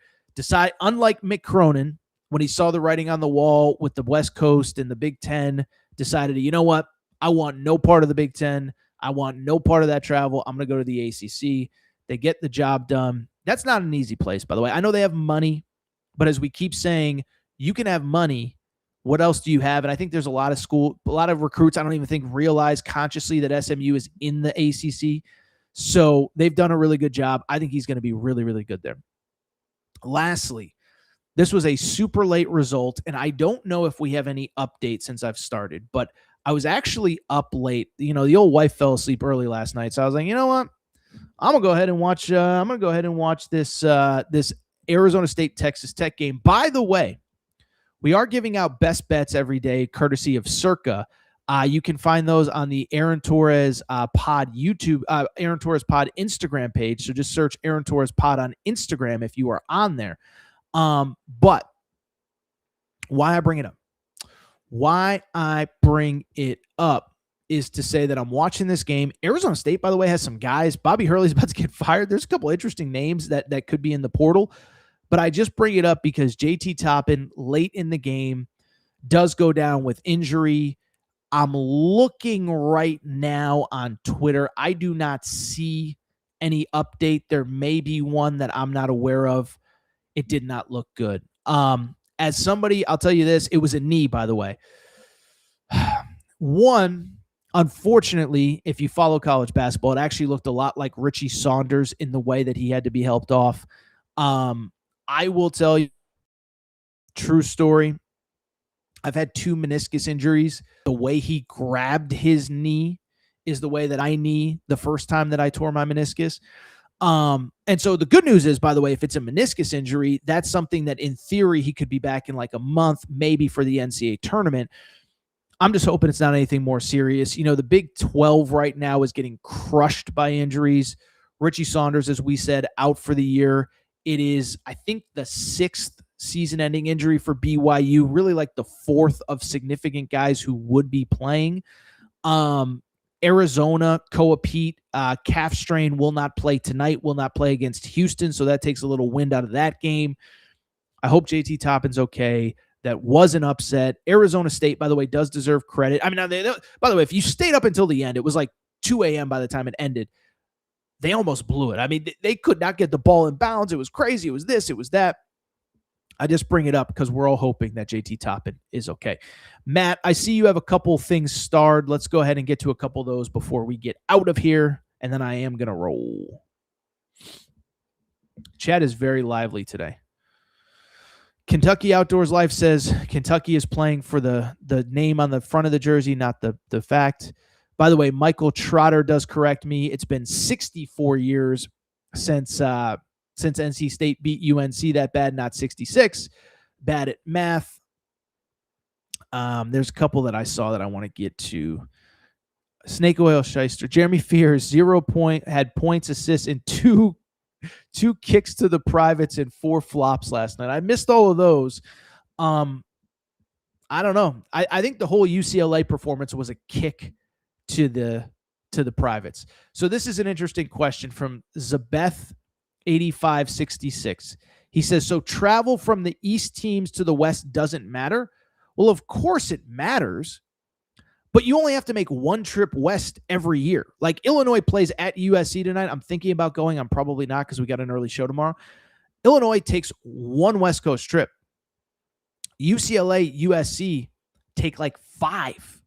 Unlike Mick Cronin, when he saw the writing on the wall with the West Coast and the Big Ten, decided, you know what? I want no part of the Big Ten. I want no part of that travel. I'm going to go to the ACC. They get the job done. That's not an easy place, by the way. I know they have money, but as we keep saying, you can have money. What else do you have? And I think there's a lot of recruits I don't even think realize consciously that SMU is in the ACC. So they've done a really good job. I think he's going to be really, really good there. Lastly, this was a super late result, and I don't know if we have any updates since I've started, but I was actually up late. The old wife fell asleep early last night, so I was like, you know what? I'm gonna go ahead and watch this Arizona State Texas Tech game. By the way, we are giving out best bets every day, courtesy of Circa. You can find those on the Aaron Torres Pod YouTube, Aaron Torres Pod Instagram page. So just search Aaron Torres Pod on Instagram if you are on there. But why I bring it up is to say that I'm watching this game. Arizona State, by the way, has some guys. Bobby Hurley's about to get fired. There's a couple interesting names that could be in the portal. But I just bring it up because JT Toppin, late in the game, does go down with injury. I'm looking right now on Twitter. I do not see any update. There may be one that I'm not aware of. It did not look good. As somebody, I'll tell you this. It was a knee, by the way. One, Unfortunately, if you follow college basketball, it actually looked a lot like Richie Saunders in the way that he had to be helped off. I will tell you, true story, I've had 2 meniscus injuries. The way he grabbed his knee is the way that I knee the first time that I tore my meniscus. And so the good news is, by the way, if it's a meniscus injury, that's something that in theory he could be back in like a month, maybe for the NCAA tournament. I'm just hoping it's not anything more serious. You know, the Big 12 right now is getting crushed by injuries. Richie Saunders, as we said, out for the year. It is, I think, the 6th season-ending injury for BYU, really like the 4th of significant guys who would be playing. Arizona, Koa Pete, calf strain, will not play tonight, will not play against Houston, so that takes a little wind out of that game. I hope JT Toppin's okay. That was an upset. Arizona State, by the way, does deserve credit. I mean, by the way, if you stayed up until the end, it was like 2 a.m. by the time it ended. They almost blew it. I mean, they could not get the ball in bounds. It was crazy. It was this, it was that. I just bring it up because we're all hoping that JT Toppin is okay. Matt, I see you have a couple things starred. Let's go ahead and get to a couple of those before we get out of here, and then I am going to roll. Chat is very lively today. Kentucky Outdoors Life says Kentucky is playing for the name on the front of the jersey, not the fact. By the way, Michael Trotter does correct me. It's been 64 years since NC State beat UNC that bad, not 66. Bad at math. There's a couple that I saw that I want to get to. Snake Oil Shyster. Jeremy Fears, 0 point, had points, assists, and two kicks to the privates and 4 flops last night. I missed all of those. I don't know. I think the whole UCLA performance was a kick to the privates. So this is an interesting question from Zabeth 8566. He says, so travel from the East teams to the West doesn't matter? Well, of course it matters, but you only have to make one trip West every year. Like Illinois plays at USC tonight. I'm thinking about going. I'm probably not because we got an early show tomorrow. Illinois takes one West Coast trip. UCLA, USC take like 5.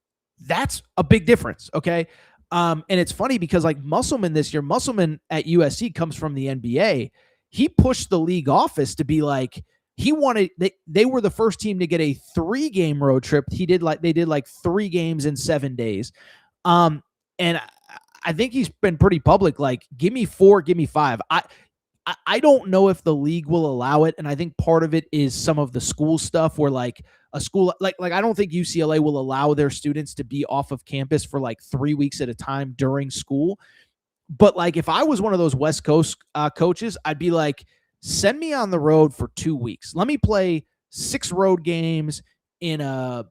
That's a big difference, okay? And it's funny because like Musselman this year, Musselman at USC comes from the NBA. He pushed the league office to be like, they were the first team to get a 3-game road trip. They did like 3 games in 7 days. And I think he's been pretty public. Like, give me 4, give me 5. I don't know if the league will allow it. And I think part of it is some of the school stuff where like a school, like I don't think UCLA will allow their students to be off of campus for like 3 weeks at a time during school. But like, if I was one of those West Coast coaches, I'd be like, send me on the road for 2 weeks. Let me play 6 road games in a,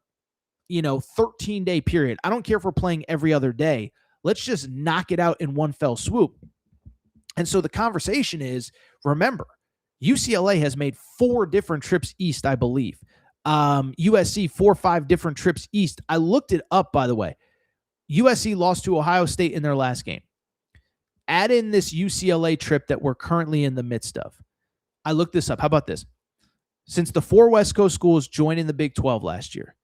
13-day period. I don't care if we're playing every other day. Let's just knock it out in one fell swoop. And so the conversation is, remember, UCLA has made 4 different trips east, I believe. USC, 4 or 5 different trips east. I looked it up, by the way. USC lost to Ohio State in their last game. Add in this UCLA trip that we're currently in the midst of. I looked this up. How about this? Since the 4 West Coast schools joined in the Big 12 last year,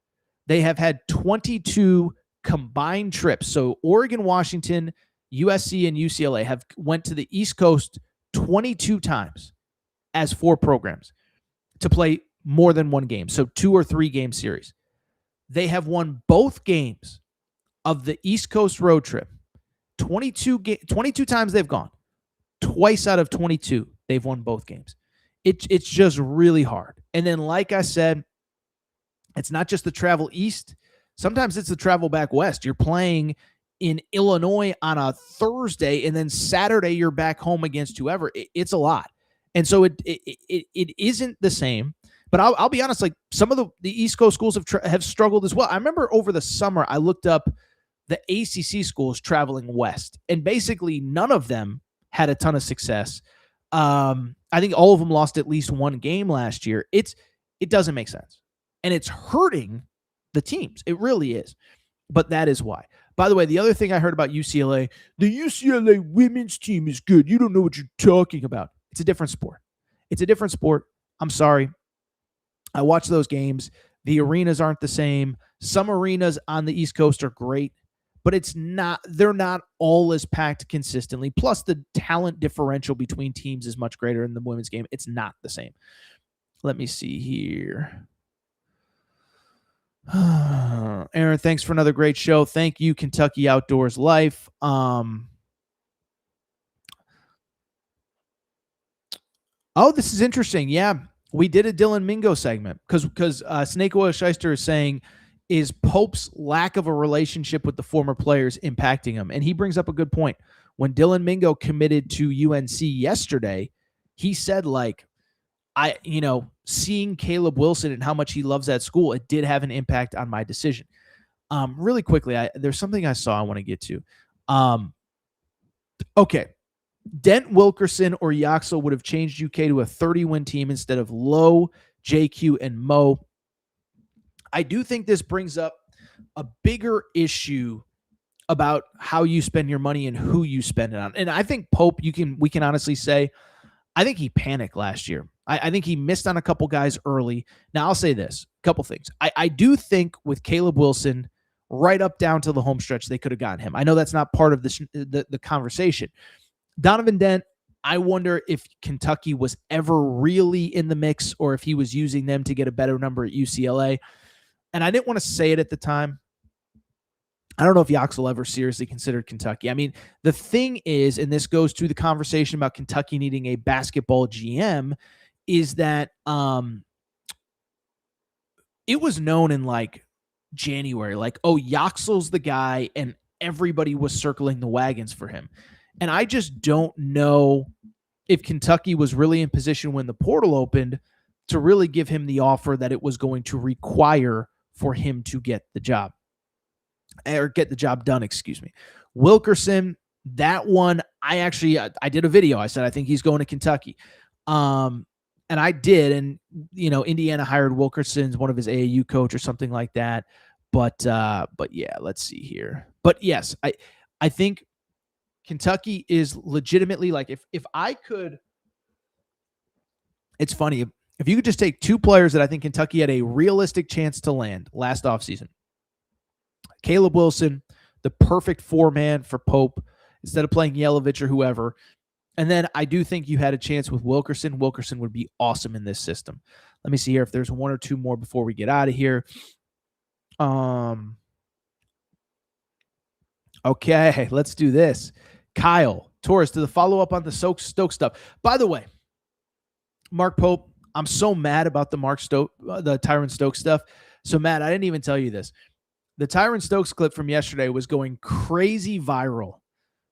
they have had 22 combined trips. So Oregon, Washington, USC, and UCLA have went to the East Coast 22 times as 4 programs to play more than 1 game. So 2 or 3 game series. They have won both games of the East Coast road trip. 22 times they've gone. Twice out of 22, they've won both games. It's just really hard. And then, like I said, it's not just the travel east. Sometimes it's the travel back west. You're playing in Illinois on a Thursday, and then Saturday you're back home against whoever. It's a lot. And so it isn't the same. But I'll be honest, like some of the East Coast schools have struggled as well. I remember over the summer, I looked up the ACC schools traveling west, and basically none of them had a ton of success. I think all of them lost at least 1 game last year. It doesn't make sense. And it's hurting the teams. It really is. But that is why. By the way, the other thing I heard about UCLA, the UCLA women's team is good. You don't know what you're talking about. It's a different sport. It's a different sport. I'm sorry. I watch those games. The arenas aren't the same. Some arenas on the East Coast are great, but they're not all as packed consistently. Plus, the talent differential between teams is much greater in the women's game. It's not the same. Let me see here. Aaron, thanks for another great show. Thank you, Kentucky Outdoors Life. Oh, this is interesting. Yeah, we did a Dylan Mingo segment because Snake Oil Shyster is saying, is Pope's lack of a relationship with the former players impacting him? And he brings up a good point. When Dylan Mingo committed to UNC yesterday, he said, like, seeing Caleb Wilson and how much he loves that school, it did have an impact on my decision. Really quickly, there's something I saw I want to get to. Okay. Dent, Wilkerson, or Yaxel would have changed UK to a 30-win team instead of Lowe, JQ, and Mo. I do think this brings up a bigger issue about how you spend your money and who you spend it on. And I think Pope, we can honestly say, I think he panicked last year. I think he missed on a couple guys early. Now, I'll say this, a couple things. I do think with Caleb Wilson, right up down to the home stretch, they could have gotten him. I know that's not part of the conversation. Donovan Dent, I wonder if Kentucky was ever really in the mix or if he was using them to get a better number at UCLA. And I didn't want to say it at the time. I don't know if Yaxel ever seriously considered Kentucky. I mean, the thing is, and this goes to the conversation about Kentucky needing a basketball GM, is that it was known in like January, like, oh, Yaxel's the guy, and everybody was circling the wagons for him. And I just don't know if Kentucky was really in position when the portal opened to really give him the offer that it was going to require for him to get the job. Or get the job done, excuse me. Wilkerson, that one, I did a video. I said, I think he's going to Kentucky. And I did. And, Indiana hired Wilkerson, one of his AAU coach or something like that. But yeah, let's see here. But yes, I think Kentucky is legitimately, like, if I could, it's funny. If you could just take two players that I think Kentucky had a realistic chance to land last offseason, Caleb Wilson, the perfect four-man for Pope, instead of playing Yelovich or whoever. And then I do think you had a chance with Wilkerson. Wilkerson would be awesome in this system. Let me see here if there's one or two more before we get out of here. Okay, let's do this. Kyle, Torres, to the follow-up on the Stokes stuff. By the way, Mark Pope, I'm so mad about the Tyron Stokes stuff. So mad, I didn't even tell you this. The Tyron Stokes clip from yesterday was going crazy viral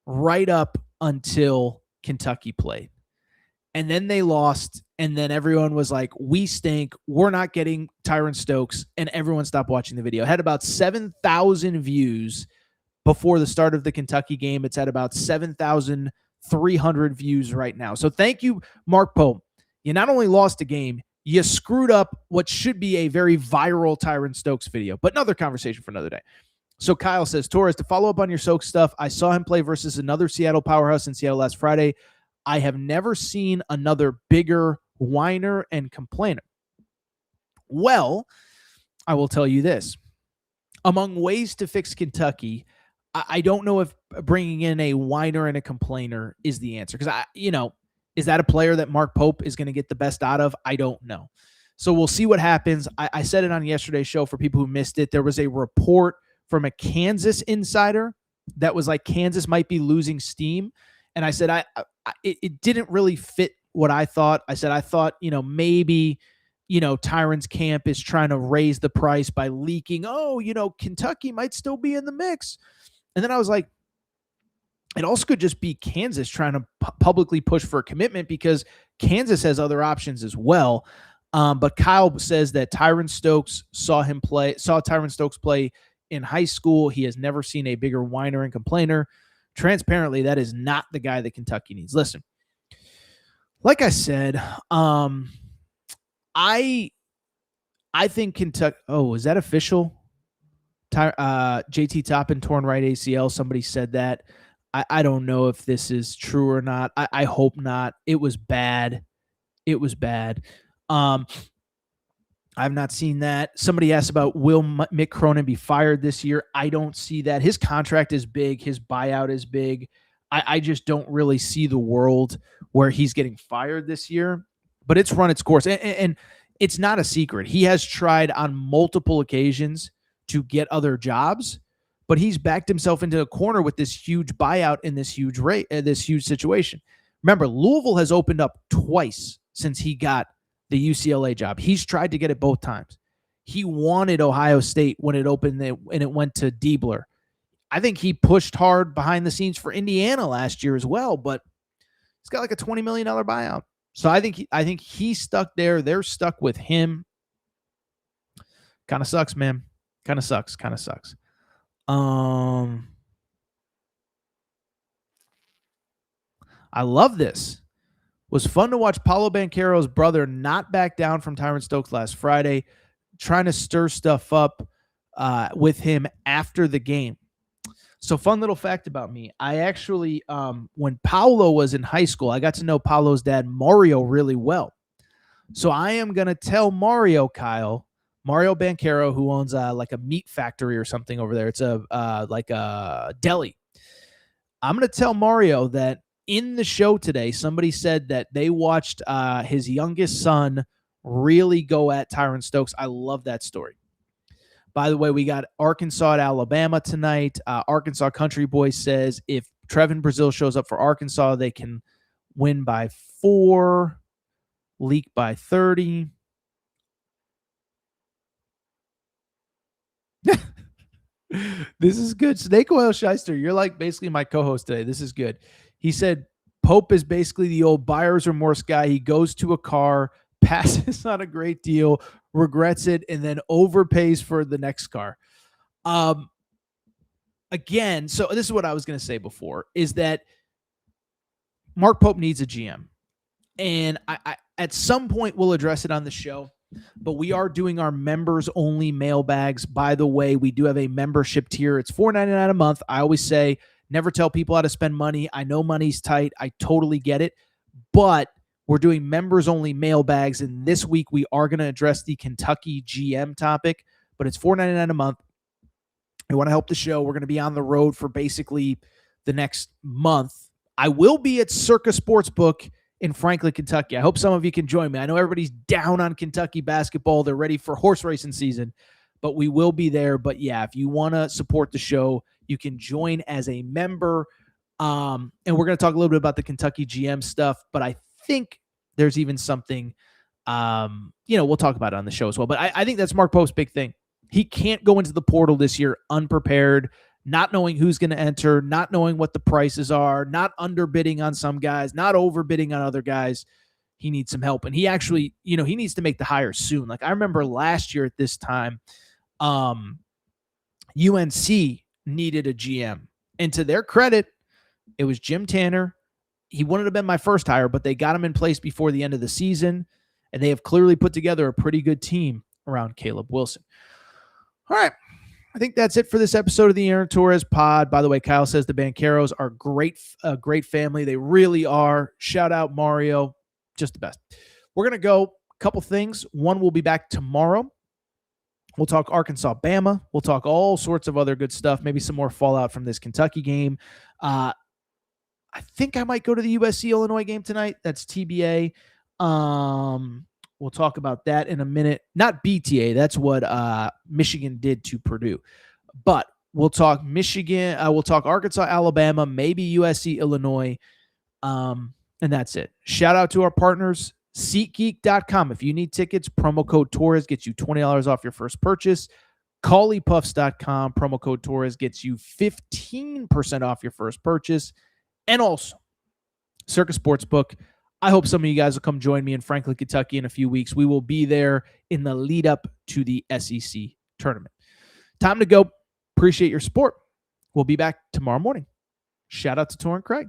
right up until Kentucky played. And then they lost, and then everyone was like, we stink. We're not getting Tyron Stokes, and everyone stopped watching the video. It had about 7,000 views before the start of the Kentucky game. It's at about 7,300 views right now. So thank you, Mark Pope. You not only lost a game, you screwed up what should be a very viral Tyron Stokes video, but another conversation for another day. So Kyle says, Torres, to follow up on your Stokes stuff, I saw him play versus another Seattle powerhouse in Seattle last Friday. I have never seen another bigger whiner and complainer. Well, I will tell you this. Among ways to fix Kentucky, I don't know if bringing in a whiner and a complainer is the answer. Because, is that a player that Mark Pope is going to get the best out of? I don't know. So we'll see what happens. I said it on yesterday's show for people who missed it. There was a report from a Kansas insider that was like Kansas might be losing steam. And I said, it didn't really fit what I thought. I said, I thought, maybe, Tyron's camp is trying to raise the price by leaking. Oh, Kentucky might still be in the mix. And then I was like, it also could just be Kansas trying to publicly push for a commitment because Kansas has other options as well. But Kyle says that Tyron Stokes saw Tyron Stokes play in high school. He has never seen a bigger whiner and complainer. Transparently, that is not the guy that Kentucky needs. Listen, like I said, I think Kentucky. Oh, is that official? JT Toppin torn right ACL. Somebody said that. I don't know if this is true or not. I hope not. It was bad. It was bad. I I've not seen that. Somebody asked about will Mick Cronin be fired this year? I don't see that. His contract is big. His buyout is big. I just don't really see the world where he's getting fired this year, but it's run its course. And it's not a secret. He has tried on multiple occasions to get other jobs, but he's backed himself into a corner with this huge buyout in this huge rate, this huge situation. Remember, Louisville has opened up twice since he got the UCLA job. He's tried to get it both times. He wanted Ohio State when it opened and it went to Diebler. I think he pushed hard behind the scenes for Indiana last year as well, but he's got like a $20 million buyout. So I think he's stuck there. They're stuck with him. Kind of sucks, man. Kind of sucks. I love this. Was fun to watch Paolo Banchero's brother not back down from Tyron Stokes last Friday, trying to stir stuff up with him after the game. So fun little fact about me. I actually, when Paolo was in high school, I got to know Paolo's dad, Mario, really well. So I am going to tell Mario Banchero, who owns like a meat factory or something over there. It's like a deli. I'm going to tell Mario that in the show today, somebody said that they watched his youngest son really go at Tyron Stokes. I love that story. By the way, we got Arkansas at Alabama tonight. Arkansas Country Boy says if Trevin Brazil shows up for Arkansas, they can win by 4, leak by 30. This is good. Snake Oil Shyster, you're like basically my co-host today. This is good. He said Pope is basically the old buyer's remorse guy. He goes to a car, passes on a great deal, regrets it, and then overpays for the next car. Again, so this is what I was going to say before, is that Mark Pope needs a GM. And I at some point we'll address it on the show, but we are doing our members only mailbags. By the way, we do have a membership tier. It's $4.99 a month. I always say, never tell people how to spend money. I know money's tight. I totally get it, but we're doing members only mailbags. And this week we are going to address the Kentucky GM topic, but it's $4.99 a month. We want to help the show. We're going to be on the road for basically the next month. I will be at Circa Sportsbook in Franklin, Kentucky. I hope some of you can join me. I know everybody's down on Kentucky basketball. They're ready for horse racing season, but we will be there. But yeah, if you want to support the show, you can join as a member. And we're going to talk a little bit about the Kentucky GM stuff, but I think there's even something, we'll talk about it on the show as well. But I think that's Mark Pope's big thing. He can't go into the portal this year unprepared, not knowing who's going to enter, not knowing what the prices are, not underbidding on some guys, not overbidding on other guys. He needs some help. And he actually, he needs to make the hire soon. Like I remember last year at this time, UNC needed a GM. And to their credit, it was Jim Tanner. He wouldn't have been my first hire, but they got him in place before the end of the season. And they have clearly put together a pretty good team around Caleb Wilson. All right. I think that's it for this episode of the Aaron Torres pod. By the way, Kyle says the Bancheros are a great family. They really are. Shout out Mario. Just the best. We're going to go a couple things. One, we'll be back tomorrow. We'll talk Arkansas, Bama. We'll talk all sorts of other good stuff. Maybe some more fallout from this Kentucky game. I think I might go to the USC-Illinois game tonight. That's TBA. We'll talk about that in a minute. Not BTA. That's what Michigan did to Purdue. But we'll talk Michigan. We'll talk Arkansas, Alabama, maybe USC, Illinois. And that's it. Shout out to our partners, SeatGeek.com. If you need tickets, promo code Torres gets you $20 off your first purchase. CawleyPuffs.com. Promo code Torres gets you 15% off your first purchase. And also, Circa Sportsbook. I hope some of you guys will come join me in Franklin, Kentucky in a few weeks. We will be there in the lead up to the SEC tournament. Time to go. Appreciate your support. We'll be back tomorrow morning. Shout out to Torrin Craig.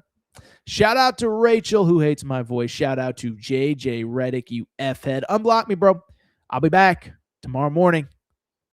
Shout out to Rachel, who hates my voice. Shout out to JJ Reddick, you F-head. Unblock me, bro. I'll be back tomorrow morning.